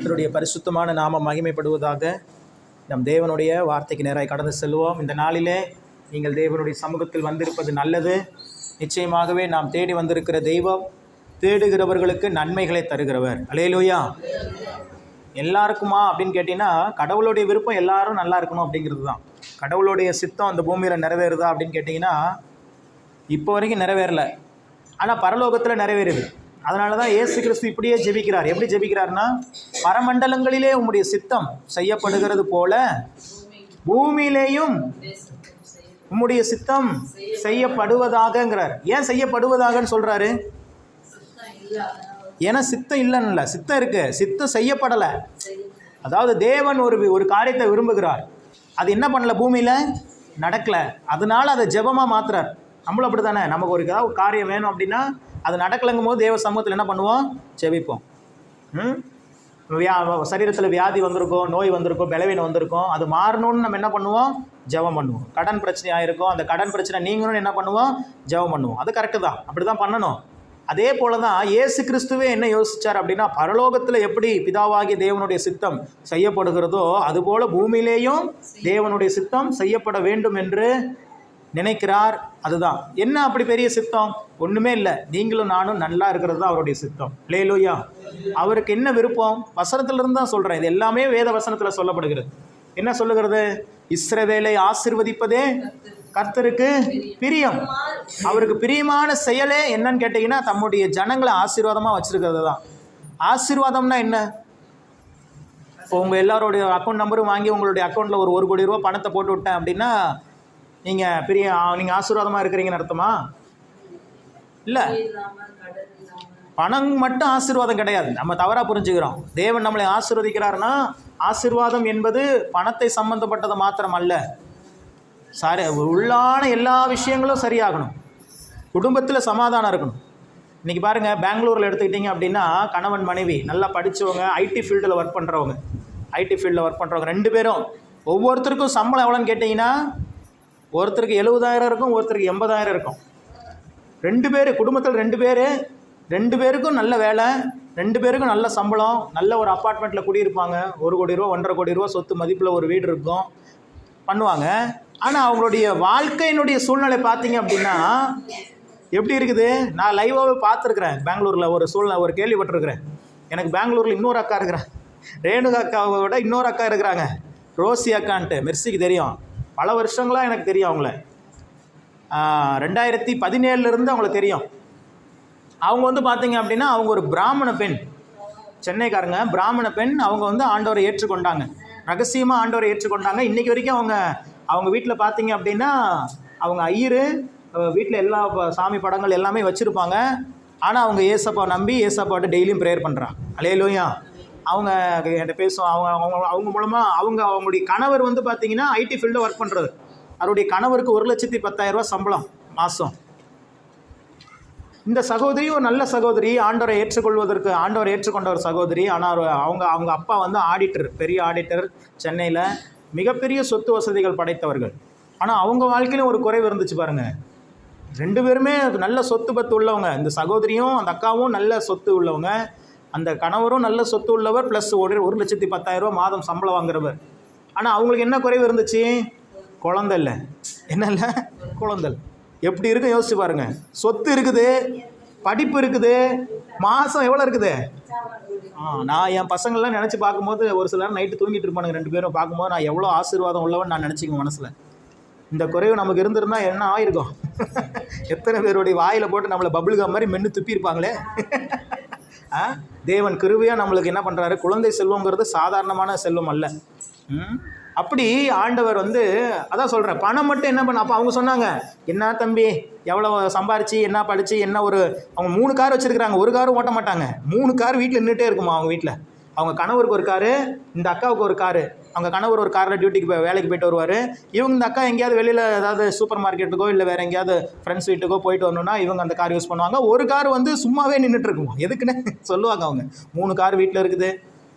கர்த்தருடைய பரிசுத்தமான நாமம் மகிமைப்படுவதாக. நம் தேவனுடைய வார்த்தைக்கு நேராக கடந்து செல்வோம். இந்த நாளிலே நீங்கள் தேவனுடைய சமூகத்தில் வந்திருப்பது நல்லது. நிச்சயமாகவே நாம் தேடி வந்திருக்கிற தெய்வம் தேடுகிறவர்களுக்கு நன்மைகளை தருகிறவர். அல்லேலூயா. எல்லாருக்குமா அப்படின்னு கேட்டிங்கன்னா, கடவுளுடைய விருப்பம் எல்லாரும் நல்லா இருக்கணும் அப்படிங்கிறது தான். கடவுளுடைய சித்தம் அந்த பூமியில் நிறைவேறுதா அப்படின்னு கேட்டிங்கன்னா, இப்போ வரைக்கும் நிறைவேறலை. ஆனால் பரலோகத்தில் நிறைவேறுது. அதனால தான் இயேசு கிறிஸ்து இப்படியே ஜெபிக்கிறார். எப்படி ஜெபிக்கிறார்னா, பரமண்டலங்களிலே உம்முடைய சித்தம் செய்யப்படுகிறது போல பூமியிலேயும் உம்முடைய சித்தம் செய்யப்படுவதாகங்கிறார். ஏன் செய்யப்படுவதாகன்னு சொல்கிறாரு? ஏன்னா சித்தம் இல்லைன்னு, சித்தம் இருக்கு, சித்தம் செய்யப்படலை. அதாவது தேவன் ஒரு காரியத்தை விரும்புகிறார், அது என்ன பண்ணல, பூமியில் நடக்கலை. அதனால அதை ஜெபமாக மாத்துறார். நம்மளும் அப்படி தானே, நமக்கு ஒரு காரியம் வேணும் அப்படின்னா அது நடக்கலைங்கும் போது தேவ சமூகத்தில் என்ன பண்ணுவோம்? ஜெபிப்போம். சரீரத்தில் வியாதி வந்திருக்கோம், நோய் வந்திருக்கோம், பலவீனம் வந்திருக்கோம், அது மாறணும்னு நம்ம என்ன பண்ணுவோம்? ஜெபம் பண்ணுவோம். கடன் பிரச்சனை ஆகிருக்கும், அந்த கடன் பிரச்சனை நீங்கணும்னு என்ன பண்ணுவோம்? ஜெபம் பண்ணுவோம். அது கரெக்டு தான், அப்படி தான் பண்ணணும். அதே போல தான் இயேசு கிறிஸ்துவே என்ன யோசித்தார் அப்படின்னா, பரலோகத்தில் எப்படி பிதாவாகிய தேவனுடைய சித்தம் செய்யப்படுகிறதோ அதுபோல் பூமியிலேயும் தேவனுடைய சித்தம் செய்யப்பட வேண்டும் என்று நினைக்கிறார். அதுதான் என்ன அப்படி பெரிய சித்தம்? ஒன்றுமே இல்லை, நீங்களும் நானும் நல்லா இருக்கிறது தான் அவருடைய சித்தம். அல்லேலூயா. அவருக்கு என்ன விருப்பம்? வசனத்திலிருந்து தான் சொல்கிறேன். இது எல்லாமே வேத வசனத்தில் சொல்லப்படுகிறது. என்ன சொல்லுகிறது? இஸ்ரவேலை ஆசீர்வதிப்பதே கர்த்தருக்கு பிரியம். அவருக்கு பிரியமான செயலே என்னன்னு கேட்டிங்கன்னா, தம்முடைய ஜனங்களை ஆசீர்வாதமாக வச்சுருக்கிறது தான். ஆசீர்வாதம்னா என்ன? இப்போ உங்கள் எல்லாரோடைய அக்கௌண்ட் நம்பரும் வாங்கி உங்களுடைய அக்கௌண்ட்டில் ஒரு 1 கோடி ரூபா பணத்தை போட்டு விட்டேன் அப்படின்னா நீங்கள் ஆசீர்வாதமாக இருக்கிறீங்கன்னு அர்த்தமா? இல்லை, பணம் மட்டும் ஆசீர்வாதம் கிடையாது. நம்ம தவறாக புரிஞ்சுக்கிறோம். தேவன் நம்மளை ஆசீர்வதிக்கிறாருன்னா ஆசீர்வாதம் என்பது பணத்தை சம்பந்தப்பட்டது மாத்திரம் அல்ல. சரி, உள்ளான எல்லா விஷயங்களும் சரியாகணும். குடும்பத்தில் சமாதானம் இருக்கணும். இன்றைக்கி பாருங்கள், பெங்களூரில் எடுத்துக்கிட்டிங்க அப்படின்னா கணவன் மனைவி நல்லா படித்தவங்க, ஐடி ஃபீல்டில் ஒர்க் பண்ணுறவங்க, 2 பேரும் ஒவ்வொருத்தருக்கும் சம்பளம் எவ்வளோன்னு கேட்டிங்கன்னா, ஒருத்தருக்கு 70,000 இருக்கும், ஒருத்தருக்கு 80,000 இருக்கும். 2 பேர் குடும்பத்தில் 2 பேருக்கும் நல்ல வேலை, 2 பேருக்கும் நல்ல சம்பளம், நல்ல ஒரு அப்பார்ட்மெண்ட்டில் குடியிருப்பாங்க. 1 கோடி ரூபா 1.5 கோடி ரூபா சொத்து மதிப்பில் ஒரு வீடு இருக்கும், பண்ணுவாங்க. ஆனால் அவங்களுடைய வாழ்க்கையினுடைய சூழ்நிலை பார்த்தீங்க அப்படின்னா எப்படி இருக்குது? நான் லைவாகவே பார்த்துருக்குறேன். பெங்களூரில் ஒரு கேள்விப்பட்டிருக்கிறேன். எனக்கு பெங்களூரில் இன்னொரு அக்கா இருக்கிறேன். ரேணுகா அக்காவை விட இன்னொரு அக்கா இருக்கிறாங்க, ரோசி அக்கான்ட்டு. மெர்சிக்கு தெரியும், பல வருஷங்களாக எனக்கு தெரியும் அவங்கள. 2017 அவங்கள தெரியும். அவங்க பார்த்தீங்க அப்படின்னா அவங்க ஒரு பிராமண பெண், சென்னைக்காரங்க, பிராமண பெண். அவங்க ஆண்டவரை ஏற்றுக்கொண்டாங்க, ரகசியமாக ஆண்டவரை ஏற்றுக்கொண்டாங்க. இன்றைக்கி வரைக்கும் அவங்க வீட்டில் பார்த்தீங்க அப்படின்னா அவங்க ஐயரு வீட்டில் எல்லா சாமி படங்கள் எல்லாமே வச்சுருப்பாங்க. ஆனால் அவங்க ஏசப்பா நம்பி ஏசப்பாட்ட டெய்லியும் ப்ரேயர் பண்ணுறாங்க. அல்லேலூயா. அவங்க என்கிட்ட பேசுவோம். அவங்க மூலமாக அவங்களுடைய கணவர் பார்த்தீங்கன்னா ஐடி ஃபீல்டில் ஒர்க் பண்ணுறது. அவருடைய கணவருக்கு 1,10,000 ரூபா சம்பளம் மாதம். இந்த சகோதரி ஒரு நல்ல சகோதரி, ஆண்டவரை ஏற்றுக்கொண்ட ஒரு சகோதரி. ஆனால் அவங்க அப்பா ஆடிட்டர், பெரிய ஆடிட்டர், சென்னையில் மிகப்பெரிய சொத்து வசதிகள் படைத்தவர்கள். ஆனால் அவங்க வாழ்க்கையிலும் ஒரு குறைவு இருந்துச்சு பாருங்கள். 2 பேருமே நல்ல சொத்து பத்து உள்ளவங்க. இந்த சகோதரியும் அந்த அக்காவும் நல்ல சொத்து உள்ளவங்க, அந்த கணவரும் நல்ல சொத்து உள்ளவர், ப்ளஸ் 1,10,000 ரூபா மாதம் சம்பளம் வாங்குறவர். ஆனால் அவங்களுக்கு என்ன குறைவு இருந்துச்சு? குழந்தை இல்லை. என்ன இல்லை? குழந்தை. எப்படி இருக்கும் யோசிச்சு பாருங்கள். சொத்து இருக்குது, படிப்பு இருக்குது, மாதம் எவ்வளோ இருக்குது? நான் என் பசங்கள்லாம் நினச்சி பார்க்கும்போது ஒரு சில நேரம் நைட்டு தூங்கிட்டு இருப்பானுங்க 2 பேரும். பார்க்கும்போது நான் எவ்வளோ ஆசீர்வாதம் உள்ளவன் நான் நினச்சிக்குவேன் மனசில். இந்த குறைவு நமக்கு இருந்திருந்தால் என்ன ஆயிருக்கும்? எத்தனை பேருடைய வாயில் போட்டு நம்மளை பபுள்கா மாதிரி மென்று துப்பியிருப்பாங்களே. தேவன் கிருபையாக நம்மளுக்கு என்ன பண்ணுறாரு? குழந்தை செல்வங்கிறது சாதாரணமான செல்வம் அல்ல. அப்படி ஆண்டவர் அதான் சொல்கிறேன், பணம் மட்டும் என்ன பண்ண. அப்போ அவங்க சொன்னாங்க, என்ன தம்பி எவ்வளோ சம்பாரிச்சு, என்ன படித்து, என்ன அவங்க 3 கார் வச்சுருக்குறாங்க. ஒரு காரும் ஓட்ட மாட்டாங்க, 3 கார் வீட்டில் நின்றுட்டே இருக்குமா அவங்க வீட்டில். அவங்க கணவருக்கு ஒரு காரு, இந்த அக்காவுக்கு ஒரு காரு. அவங்க கணவர் ஒரு காரில் டியூட்டிக்கு வேலைக்கு போய்ட்டு வருவார். இந்த அக்கா எங்கேயாவது வெளியில் ஏதாவது சூப்பர் மார்க்கெட்டுக்கோ இல்லை வேறு எங்கேயாவது ஃப்ரெண்ட்ஸ் வீட்டுக்கோ போயிட்டு வரணுன்னா இவங்க அந்த கார் யூஸ் பண்ணுவாங்க. ஒரு கார் சும்மாவே நின்றுட்டு இருக்குமா. எதுக்குன்னு சொல்லுவாங்க. அவங்க 3 கார் வீட்டில் இருக்குது,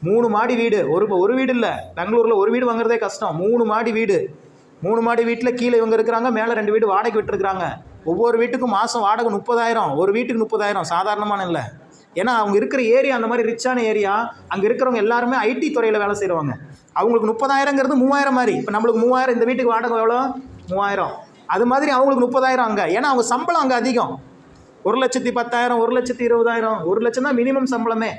3 மாடி வீடு. ஒரு வீடு இல்லை, பெங்களூரில் ஒரு வீடு வாங்குறதே கஷ்டம். 3 மாடி வீடு, 3 மாடி வீட்டில் கீழே இவங்க இருக்கிறாங்க, மேலே 2 வீடு வாடகை விட்டுருக்குறாங்க. ஒவ்வொரு வீட்டுக்கும் மாதம் வாடகை 30,000. ஒரு வீட்டுக்கு 30,000 சாதாரணமான இல்லை. ஏன்னா அவங்க இருக்கிற ஏரியா அந்த மாதிரி ரிச்சான ஏரியா. அங்கே இருக்கிறவங்க எல்லாருமே ஐடி துறையில் வேலை செய்கிறவங்க. அவங்களுக்கு 30,000ங்கிறது 3,000 மாதிரி. இப்போ நம்மளுக்கு 3,000, இந்த வீட்டுக்கு வாடகை எவ்வளோ? 3,000. அது மாதிரி அவங்களுக்கு 30,000 அங்கே. ஏன்னா அவங்க சம்பளம் அங்கே அதிகம். 1,10,000, 1,20,000, 1 லட்சம் தான் மினிமம் சம்பளமே.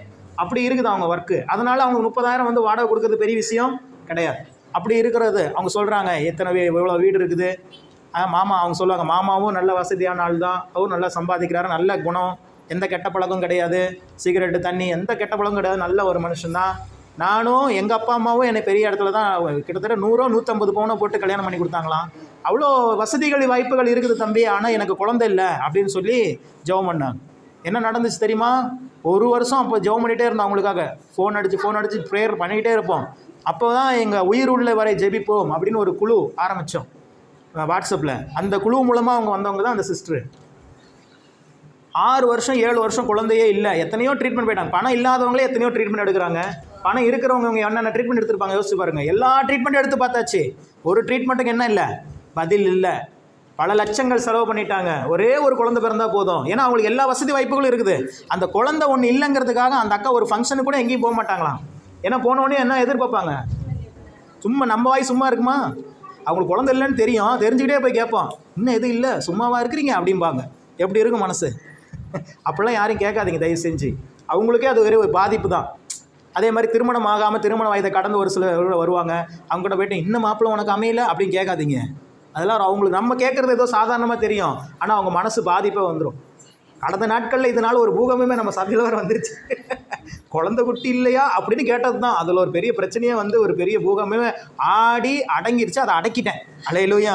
அப்படி இருக்குது அவங்க ஒர்க்கு. அதனால் அவங்க 30,000 வந்து வாடகை கொடுக்கறது பெரிய விஷயம் கிடையாது. அப்படி இருக்கிறது அவங்க சொல்கிறாங்க, எத்தனை இவ்வளோ வீடு இருக்குது. மாமா அவங்க சொல்லுவாங்க, மாமாவும் நல்ல வசதியான ஆள் தான், அவரும் நல்லா சம்பாதிக்கிறாரு, நல்ல குணம், எந்த கெட்ட பழக்கம் கிடையாது, சிகரெட்டு தண்ணி எந்த கெட்ட பழக்கம் கிடையாது, நல்ல ஒரு மனுஷன்தான். நானும் எங்கள் அப்பா அம்மாவும் என்னை பெரிய இடத்துல தான் கிட்டத்தட்ட 100 150 பவுனோ போட்டு கல்யாணம் பண்ணி கொடுத்தாங்களாம். அவ்வளோ வசதிகள் வாய்ப்புகள் இருக்குது தம்பி, ஆனால் எனக்கு குழந்தை இல்லை அப்படின்னு சொல்லி ஜெபம் பண்ணாங்க. என்ன நடந்துச்சு தெரியுமா? 1 வருஷம் அப்போ ஜெபம் பண்ணிகிட்டே இருந்தோம் அவங்களுக்காக. ஃபோன் அடித்து ப்ரேயர் பண்ணிக்கிட்டே இருப்போம். அப்போ தான் எங்கள் உயிர் உள்ள வரை ஜெபிப்போம் அப்படின்னு ஒரு குழு ஆரம்பித்தோம் வாட்ஸ்அப்பில். அந்த குழு மூலமாக அவங்க வந்தவங்க தான் அந்த சிஸ்டரு. 6 வருஷம் 7 வருஷம் குழந்தையே இல்லை. எத்தனையோ ட்ரீட்மெண்ட் போயிட்டாங்க. பணம் இல்லாதவங்களே எத்தனையோ ட்ரீட்மெண்ட் எடுக்கிறாங்க. பணம் இருக்கிறவங்க அவங்க என்னென்ன ட்ரீட்மெண்ட் எடுத்துருப்பாங்க யோசிச்சு பாருங்கள். எல்லா ட்ரீட்மெண்ட்டும் எடுத்து பார்த்தாச்சு. ஒரு ட்ரீட்மெண்ட்டுக்கு என்ன இல்லை? பதில் இல்லை. பல லட்சங்கள் செலவு பண்ணிட்டாங்க. ஒரே ஒரு குழந்தை பிறந்தா போதும். ஏன்னா அவங்களுக்கு எல்லா வசதி வாய்ப்புகளும் இருக்குது. அந்த குழந்தை ஒன்று இல்லைங்கிறதுக்காக அந்த அக்கா ஒரு ஃபங்க்ஷனுக்கு கூட எங்கேயும் போக மாட்டாங்களாம். ஏன்னா போனோடனே என்ன எதிர்பார்ப்பாங்க? சும்மா நம்ம வாய் சும்மா இருக்குமா? அவங்களுக்கு குழந்தை இல்லைன்னு தெரியும், தெரிஞ்சுக்கிட்டே போய் கேட்போம், இன்னும் எதுவும் இல்லை சும்மாவா இருக்கிறீங்க அப்படிம்பாங்க. எப்படி இருக்கும் மனசு? அப்படிலாம் யாரையும் கேட்காதீங்க தயவு செஞ்சு. அவங்களுக்கே அது ஒரு பாதிப்பு தான். அதே மாதிரி திருமணம் ஆகாமல் திருமண வயதை கடந்து ஒரு சில வருவாங்க. அவங்க கூட போய்ட்டு இன்னும் மாப்பிள்ளை உனக்கு அமையல அப்படின்னு கேட்காதீங்க. அதெல்லாம் அவங்களுக்கு நம்ம கேட்குறது ஏதோ சாதாரணமாக தெரியும், ஆனால் அவங்க மனசு பாதிப்பே வந்துடும். கடந்த நாட்களில் இதனால் ஒரு பூகமே நம்ம சபையில் வர வந்துருச்சு. குழந்தை குட்டி இல்லையா அப்படின்னு கேட்டது தான் அதில் ஒரு பெரிய பிரச்சனையே வந்து ஒரு பெரிய பூகமே ஆடி அடங்கிருச்சு. அதை அடக்கிட்டேன். அல்லேலூயா.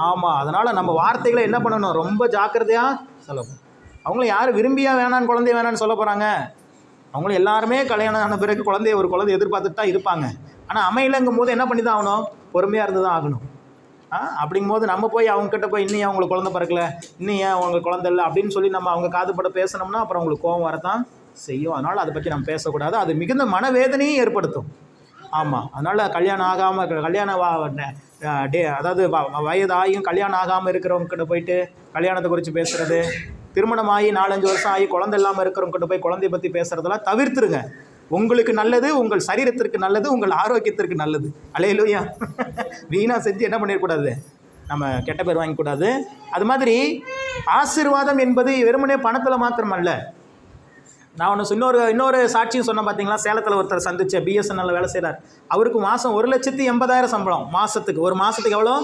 ஆமாம். அதனால் நம்ம வார்த்தைகளை என்ன பண்ணணும்? ரொம்ப ஜாக்கிரதையாக சொல்லணும். அவங்களும் யார் விரும்பியா வேணான்னு குழந்தைய வேணான்னு சொல்ல போகிறாங்க? அவங்களும் எல்லாருமே கல்யாணம் ஆன பிறகு ஒரு குழந்தை எதிர்பார்த்துட்டு தான் இருப்பாங்க. ஆனால் அமையலைங்கும் போது என்ன பண்ணி தான் ஆகணும்? பொறுமையாக இருந்து தான் ஆகணும். அப்படிங்கும்போது நம்ம போய் அவங்ககிட்ட போய் இன்னும் அவங்களுக்கு குழந்தை பிறக்கல, இன்னும் ஏன் அவங்களுக்கு குழந்தை இல்லை அப்படின்னு சொல்லி நம்ம அவங்க காதுபட பேசினோம்னா அப்புறம் அவங்களுக்கு கோபம் வரத்தான் செய்யும். அதனால் அதை பற்றி நம்ம பேசக்கூடாது. அது மிகுந்த மனவேதனையும் ஏற்படுத்தும். ஆமாம். அதனால் கல்யாணம் ஆகாமல் அதாவது வயதாகியும் கல்யாணம் ஆகாமல் இருக்கிறவங்ககிட்ட போயிட்டு கல்யாணத்தை குறித்து பேசுகிறது, திருமணமாகி 4-5 வருஷம் ஆகி குழந்தை இல்லாமல் இருக்கிறவங்ககிட்ட போய் குழந்தைய பற்றி பேசுகிறதெல்லாம் தவிர்த்துருங்க. உங்களுக்கு நல்லது, உங்கள் சரீரத்திற்கு நல்லது, உங்கள் ஆரோக்கியத்திற்கு நல்லது. அல்லேலூயா. வீணாக செஞ்சு என்ன பண்ணிடக்கூடாது? நம்ம கெட்ட பேர் வாங்கக்கூடாது. அது மாதிரி ஆசீர்வாதம் என்பது வெறுமனே பணத்தில் மாத்திரம் அல்ல. நான் ஒன்று இன்னொரு சாட்சியும் சொன்னேன் பார்த்தீங்களா? சேலத்தில் ஒருத்தர் சந்திச்ச BSNL வேலை செய்கிறார். அவருக்கு மாதம் 1,80,000 சம்பளம். மாதத்துக்கு ஒரு மாதத்துக்கு எவ்வளோ?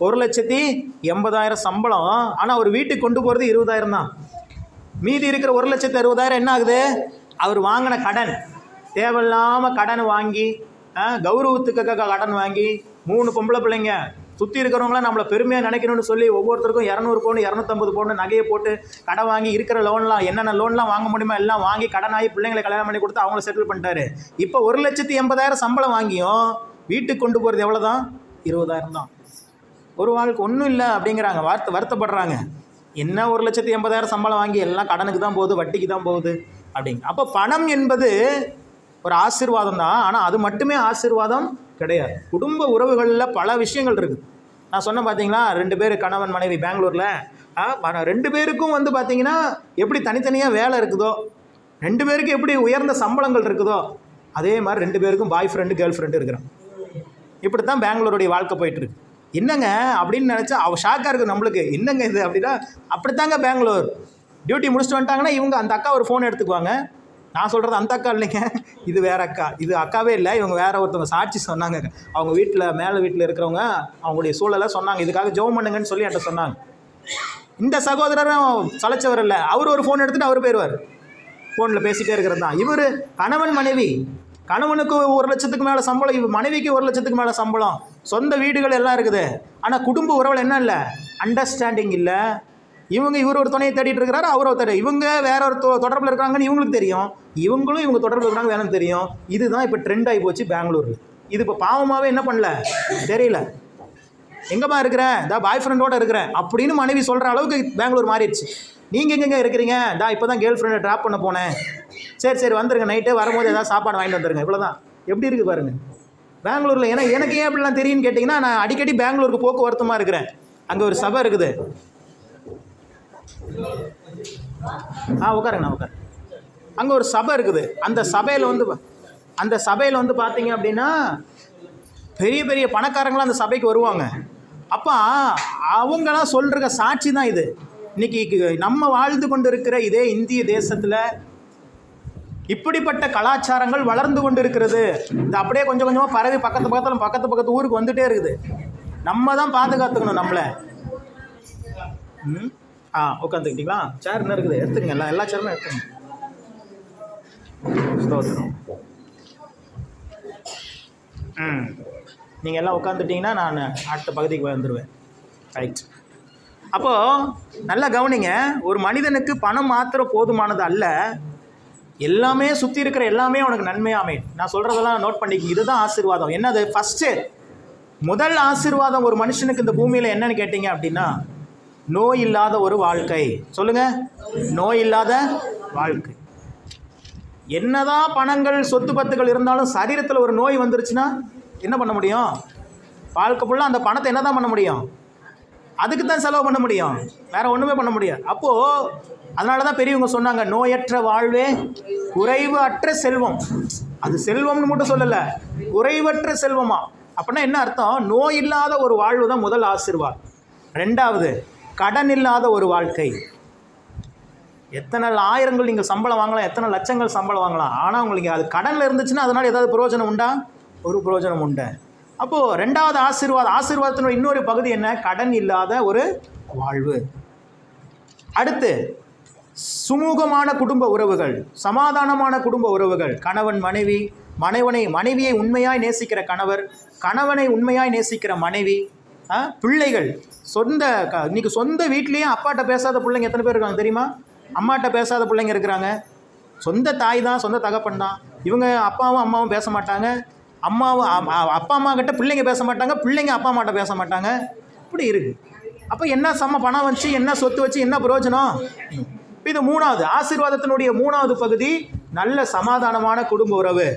1,80,000 சம்பளம். ஆனால் அவர் வீட்டுக்கு கொண்டு போகிறது 20,000 தான். மீதி இருக்கிற 1,60,000 என்ன ஆகுது? அவர் வாங்கின கடன், தேவையில்லாமல் கடன் வாங்கி, கௌரவத்துக்காக கடன் வாங்கி, 3 பொம்பளை பிள்ளைங்க, சுற்றி இருக்கிறவங்களாம் நம்மளை பெருமையாக நினைக்கணும்னு சொல்லி ஒவ்வொருத்தருக்கும் 200 பவுன் 250 பவுன் நகையை போட்டு கடன் வாங்கி இருக்கிற லோன்லாம் என்னென்ன லோன்லாம் வாங்க முடியுமோ எல்லாம் வாங்கி கடனாகி பிள்ளைங்களை கல்யாணம் பண்ணி கொடுத்து அவங்கள செட்டில் பண்ணிட்டாரு. இப்போ 1,80,000 சம்பளம் வாங்கியும் வீட்டுக்கு கொண்டு போகிறது எவ்வளோ தான்? 20,000 தான். ஒரு வாழ்க்கை ஒன்றும் இல்லை அப்படிங்கிறாங்க. வருத்தப்படுறாங்க. என்ன 1,80,000 சம்பளம் வாங்கி எல்லாம் கடனுக்கு தான் போகுது, வட்டிக்கு தான் போகுது அப்படிங்க. அப்போ பணம் என்பது ஒரு ஆசீர்வாதம் தான். ஆனால் அது மட்டுமே ஆசீர்வாதம் கிடையாது. குடும்ப உறவுகளில் பல விஷயங்கள் இருக்குது. நான் சொன்னேன் பார்த்தீங்களா, 2 பேர் கணவன் மனைவி பெங்களூரில். 2 பேருக்கும் வந்து பார்த்தீங்கன்னா எப்படி தனித்தனியாக வேலை இருக்குதோ, 2 பேருக்கு எப்படி உயர்ந்த சம்பளங்கள் இருக்குதோ, அதே மாதிரி 2 பேருக்கும் பாய் ஃப்ரெண்டு கேர்ள் ஃப்ரெண்டு இருக்கிறான். இப்படி தான் பெங்களூருடைய வாழ்க்கை போயிட்டுருக்கு. என்னங்க அப்படின்னு நினச்சா ஷாக்காக இருக்குது நம்மளுக்கு. என்னங்க இது அப்படின்னா, அப்படித்தாங்க பெங்களூர். டியூட்டி முடிச்சுட்டு வந்துட்டாங்கன்னா இவங்க அந்த அக்கா ஒரு ஃபோன் எடுத்துக்குவாங்க. நான் சொல்கிறது அந்த அக்கா இல்லைங்க, இது வேறு அக்கா. இது அக்காவே இல்லை, இவங்க வேறு ஒருத்தவங்க சாட்சி சொன்னாங்க. அவங்க வீட்டில் மேலே வீட்டில் இருக்கிறவங்க அவங்களுடைய சூழலை சொன்னாங்க. இதுக்காக ஜெபம் பண்ணுங்கன்னு சொல்லி என்கிட்ட சொன்னாங்க. இந்த சகோதரரும் சளைச்சவர் இல்லை. அவர் ஒரு ஃபோன் எடுத்துகிட்டு அவர் போயிடுவார். ஃபோனில் பேசிகிட்டே இருக்கிறது தான். இவர் கணவன் மனைவி. கணவனுக்கு 1 லட்சத்துக்கு மேலே சம்பளம், இவர் மனைவிக்கு 1 லட்சத்துக்கு மேலே சம்பளம், சொந்த வீடுகள் எல்லாம் இருக்குது. ஆனால் குடும்ப உறவில் என்ன இல்லை? அண்டர்ஸ்டாண்டிங் இல்லை. இவர் ஒரு துணையை தேடிட்டு இருக்கிறாரு, அவர் ஒருத்தர். இவங்க வேற ஒரு தொடர்பில் இருக்காங்கன்னு இவங்களுக்கு தெரியும், இவங்களும் இவங்க தொடர்பில் இருக்கிறாங்க வேணும்னு தெரியும். இதுதான் இப்போ ட்ரெண்ட் ஆகி போச்சு பெங்களூரில். இது இப்போ பாவமாகவே என்ன பண்ணல தெரியல. எங்கேம்மா இருக்கிறேன்? பாய் ஃப்ரெண்டோடு இருக்கிறேன் அப்படின்னு மனைவி சொல்கிற அளவுக்கு பெங்களூர் மாறிடுச்சு. நீங்கள் எங்கெங்கே இருக்கிறீங்க? இப்போ தான் கேர்ள் ஃப்ரெண்டை ட்ராப் பண்ண போனேன். சரி வந்துருங்க, நைட்டே வரும்போது ஏதாவது சாப்பாடு வாங்கிட்டு வந்துருங்க. இவ்வளோதான். எப்படி இருக்குது பாருங்கள் பெங்களூரில். ஏன்னா எனக்கு ஏன் அப்படிலாம் தெரியும்னு கேட்டிங்கன்னா, நான் அடிக்கடி பெங்களூருக்கு போக்குவரத்துமாக இருக்கிறேன். அங்கே ஒரு சபை இருக்குது. உட்காருங்க, நான் உட்காரு. அங்கே ஒரு சபை இருக்குது. அந்த சபையில் வந்து பார்த்தீங்க அப்படின்னா பெரிய பெரிய பணக்காரங்களாம் அந்த சபைக்கு வருவாங்க. அப்போ அவங்களாம் சொல்கிற சாட்சி தான் இது. இன்றைக்கி நம்ம வாழ்ந்து கொண்டு இருக்கிற இதே இந்திய தேசத்தில் இப்படிப்பட்ட கலாச்சாரங்கள் வளர்ந்து கொண்டு இருக்கிறது. இது அப்படியே கொஞ்சம் கொஞ்சமாக பரவி பக்கத்து ஊருக்கு வந்துகிட்டே இருக்குது. நம்ம தான் பாதுகாத்துக்கணும் நம்மளை. உட்காந்துக்கிட்டீங்களா? சேர் என்ன இருக்குது? எடுத்துக்கங்க. எல்லா சேருமே எடுத்துக்கங்க. நீங்கள் எல்லாம் உட்காந்துட்டிங்கன்னா நான் அடுத்த பகுதிக்கு வந்துடுவேன். ரைட். அப்போது நல்லா கவனிங்க. ஒரு மனிதனுக்கு பணம் மாத்திரம் போதுமானது அல்ல, எல்லாமே சுற்றி இருக்கிற எல்லாமே அவனுக்கு நன்மையாமே. நான் சொல்கிறதெல்லாம் நோட் பண்ணிக்க. இதுதான் ஆசீர்வாதம். என்னது? ஃபஸ்ட்டு முதல் ஆசீர்வாதம் ஒரு மனுஷனுக்கு இந்த பூமியில் என்னன்னு கேட்டிங்க அப்படின்னா, நோய் இல்லாத ஒரு வாழ்க்கை. சொல்லுங்கள், நோய் இல்லாத வாழ்க்கை. என்னதான் பணங்கள் சொத்து பத்துகள் இருந்தாலும் சரீரத்தில் ஒரு நோய் வந்துருச்சுன்னா என்ன பண்ண முடியும்? வாழ்க்கை ஃபுல்லாக அந்த பணத்தை என்ன தான் பண்ண முடியும்? அதுக்கு தான் செலவு பண்ண முடியும், வேறு ஒன்றுமே பண்ண முடியாது. அப்போது அதனால தான் பெரியவங்க சொன்னாங்க, நோயற்ற வாழ்வே குறைவு அற்ற செல்வம். அது செல்வம்னு மட்டும் சொல்லலை, குறைவற்ற செல்வமா. அப்படின்னா என்ன அர்த்தம்? நோய் இல்லாத ஒரு வாழ்வு தான் முதல் ஆசீர்வாதம். ரெண்டாவது, கடன் இல்லாத ஒரு வாழ்க்கை. எத்தனை ஆயிரங்கள் நீங்கள் சம்பளம் வாங்கலாம், எத்தனை லட்சங்கள் சம்பளம் வாங்கலாம், ஆனால் உங்களுக்கு அது கடனில் இருந்துச்சுன்னா அதனால் ஏதாவது பிரயோஜனம் உண்டா? ஒரு பிரயோஜனம் உண்டு. அப்போது ரெண்டாவது ஆசீர்வாதத்தினுடைய இன்னொரு பகுதி என்ன? கடன் இல்லாத ஒரு வாழ்வு. அடுத்து சுமூகமான குடும்ப உறவுகள், சமாதானமான குடும்ப உறவுகள். கணவன் மனைவி, மனைவியை உண்மையாய் நேசிக்கிற கணவர், கணவனை உண்மையாய் நேசிக்கிற மனைவி, பிள்ளைகள். இன்னைக்கு சொந்த வீட்லேயே அப்பாட்ட பேசாத பிள்ளைங்க எத்தனை பேர் இருக்காங்க தெரியுமா? அம்மாட்ட பேசாத பிள்ளைங்க இருக்கிறாங்க. சொந்த தாய் தான், சொந்த தகப்பன் தான். இவங்க அப்பாவும் அம்மாவும் பேச மாட்டாங்க. அப்பா அம்மா கிட்ட பிள்ளைங்க பேச மாட்டாங்க, பிள்ளைங்க அப்பா அம்மாட்ட பேச மாட்டாங்க. இப்படி இருக்குது. அப்போ என்ன பணம் வச்சு, என்ன சொத்து வச்சு என்ன பிரயோஜனம்? இது மூணாவது ஆசீர்வாதத்தினுடைய மூணாவது பகுதி, நல்ல சமாதானமான குடும்ப உறவு.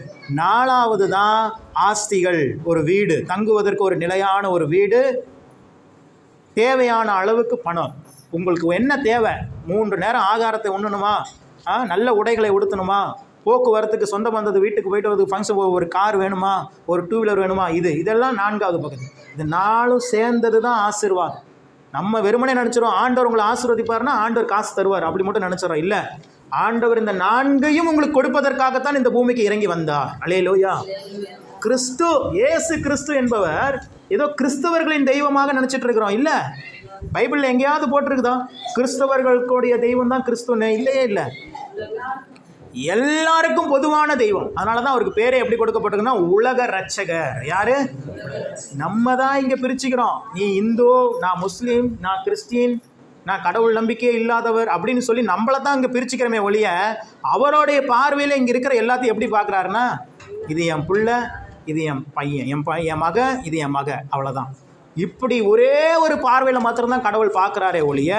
நாலாவது தான் ஆஸ்திகள், ஒரு வீடு, தங்குவதற்கு ஒரு நிலையான ஒரு வீடு, தேவையான அளவுக்கு பணம். உங்களுக்கு என்ன தேவை? 3 நேரம் ஆகாரத்தை உண்ணணுமா? நல்ல உடைகளை உடுத்தணுமா? போக்குவரத்துக்கு சொந்த பந்தது வீட்டுக்கு போயிட்டு வரதுக்கு ஃபங்க்ஷன் ஒரு கார் வேணுமா? ஒரு 2 வீலர் வேணுமா? இதெல்லாம் 4வது பகுதி. இது 4ம் சேர்ந்தது தான் ஆசீர்வாதம். நம்ம வெறுமனே நினச்சிடும் ஆண்டவர் உங்களை ஆசீர்வதிப்பார்னா ஆண்டவர் காசு தருவார், அப்படி மட்டும் நினச்சிடறோம். இல்லை, ஆண்டவர் இந்த 4ஐயும் உங்களுக்கு கொடுப்பதற்காகத்தான் இந்த பூமிக்கு இறங்கி வந்தார். அல்லேலூயா. கிறிஸ்து, இயேசு கிறிஸ்து என்பவர் ஏதோ கிறிஸ்தவர்களின் தெய்வமாக நினச்சிட்டு இருக்கிறோம். இல்லை, பைபிளில் எங்கேயாவது போட்டிருக்குதா கிறிஸ்தவர்களுடைய தெய்வம் தான் கிறிஸ்துவ? இல்லையே இல்லை, எல்லாருக்கும் பொதுவான தெய்வம். அதனால தான் அவருக்கு பேரே எப்படி கொடுக்கப்பட்டிருக்குன்னா உலக ரட்சகர். யாரு? நம்ம தான் இங்கே பிரிச்சுக்கிறோம். நீ இந்து, நான் முஸ்லீம், நான் கிறிஸ்டின், நான் கடவுள் நம்பிக்கையே இல்லாதவர் அப்படின்னு சொல்லி நம்மளை தான் இங்கே பிரிச்சுக்கிறோமே ஒழிய, அவருடைய பார்வையில் இங்கே இருக்கிற எல்லாத்தையும் எப்படி பார்க்குறாருன்னா, இது என் பிள்ளை, இது என் பையன், என் மகன், இது என் மக, அவ்வளோதான். இப்படி ஒரே ஒரு பார்வையில் மாத்திரம்தான் கடவுள் பார்க்குறாரே ஒழிய,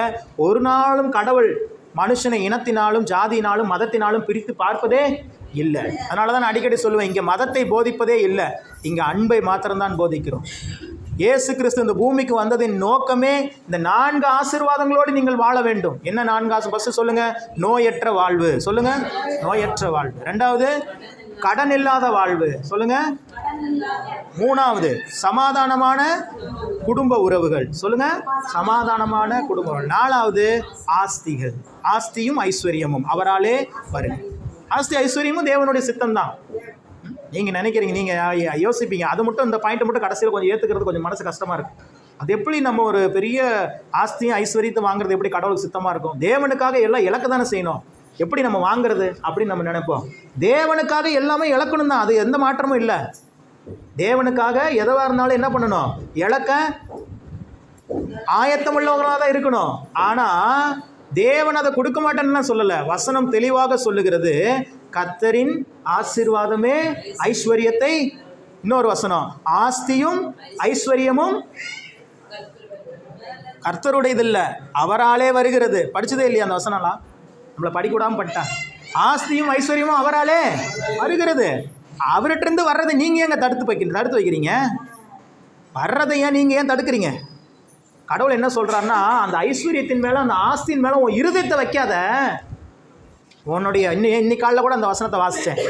ஒரு நாளும் கடவுள் மனுஷனை இனத்தினாலும் ஜாதியினாலும் மதத்தினாலும் பிரித்து பார்ப்பதே இல்லை. அதனால தான் நான் அடிக்கடி சொல்லுவேன், இங்கே மதத்தை போதிப்பதே இல்லை, இங்கே அன்பை மாத்திரம்தான் போதிக்கிறோம். இயேசு கிறிஸ்து இந்த பூமிக்கு வந்ததின் நோக்கமே இந்த 4 ஆசீர்வாதங்களோடு நீங்கள் வாழ வேண்டும். என்ன 4 ஆசீர்வாதம்? ஃபர்ஸ்ட் சொல்லுங்க, நோயற்ற வாழ்வு. சொல்லுங்க, நோயற்ற வாழ்வு. 2வது கடன் இல்லாத வாழ்வு. சொல்லுங்க. 3வது சமாதானமான குடும்ப உறவுகள். சொல்லுங்க, சமாதானமான குடும்ப உறவுகள். 4வது ஆஸ்திகள், ஆஸ்தியும் ஐஸ்வர்யமும் அவராலே வருங்க. ஆஸ்தி ஐஸ்வர்யமும் தேவனுடைய சித்தம் தான். நீங்கள் நினைக்கிறீங்க, நீங்கள் யோசிப்பீங்க, அது மட்டும் இந்த பாயிண்ட் மட்டும் கடைசியில் கொஞ்சம் ஏற்றுக்கிறது கொஞ்சம் மனசு கஷ்டமாக இருக்கும். அது எப்படி நம்ம ஒரு பெரிய ஆஸ்தியும் ஐஸ்வர்யத்தை வாங்குறது எப்படி கடவுளுக்கு சித்தமாக இருக்கும்? தேவனுக்காக எல்லாம் இழக்க தானே செய்யணும். எப்படி நம்ம வாங்குறது அப்படின்னு நம்ம நினைப்போம். தேவனுக்காக எல்லாமே இழக்கணும் தான், அது எந்த மாற்றமும் இல்லை. தேவனுக்காக எதுவாக இருந்தாலும் என்ன பண்ணணும்? இழக்க ஆயத்தமுள்ளவங்களாக தான் இருக்கணும். ஆனால் தேவன் அதை கொடுக்க மாட்டேன்னு சொல்லலை. வசனம் தெளிவாக சொல்லுகிறது, கர்த்தரின் ஆசீர்வாதமே ஐஸ்வர்யத்தை, இன்னொரு வசனம், ஆஸ்தியும் ஐஸ்வர்யமும் கர்த்தருடையது இல்லை, அவராலே வருகிறது. படிச்சதே இல்லையா அந்த வசனம்லாம்? நம்மளை படிக்க விடாமல் பண்ணிட்டாங்க. ஆஸ்தியும் ஐஸ்வர்யமும் அவராலே வருகிறது. அவர்கிட்ட வர்றதை நீங்கள் ஏங்க தடுத்து வைக்கிறீங்க? வர்றதை ஏன் நீங்கள் ஏன் தடுக்கிறீங்க? கடவுள் என்ன சொல்கிறாருன்னா, அந்த ஐஸ்வர்யத்தின் மேலே, அந்த ஆஸ்தியின் மேலே உன் இருதயத்தை வைக்காத, உன்னுடைய இன்னைக்கு காலையில் கூட அந்த வசனத்தை வாசித்தேன்.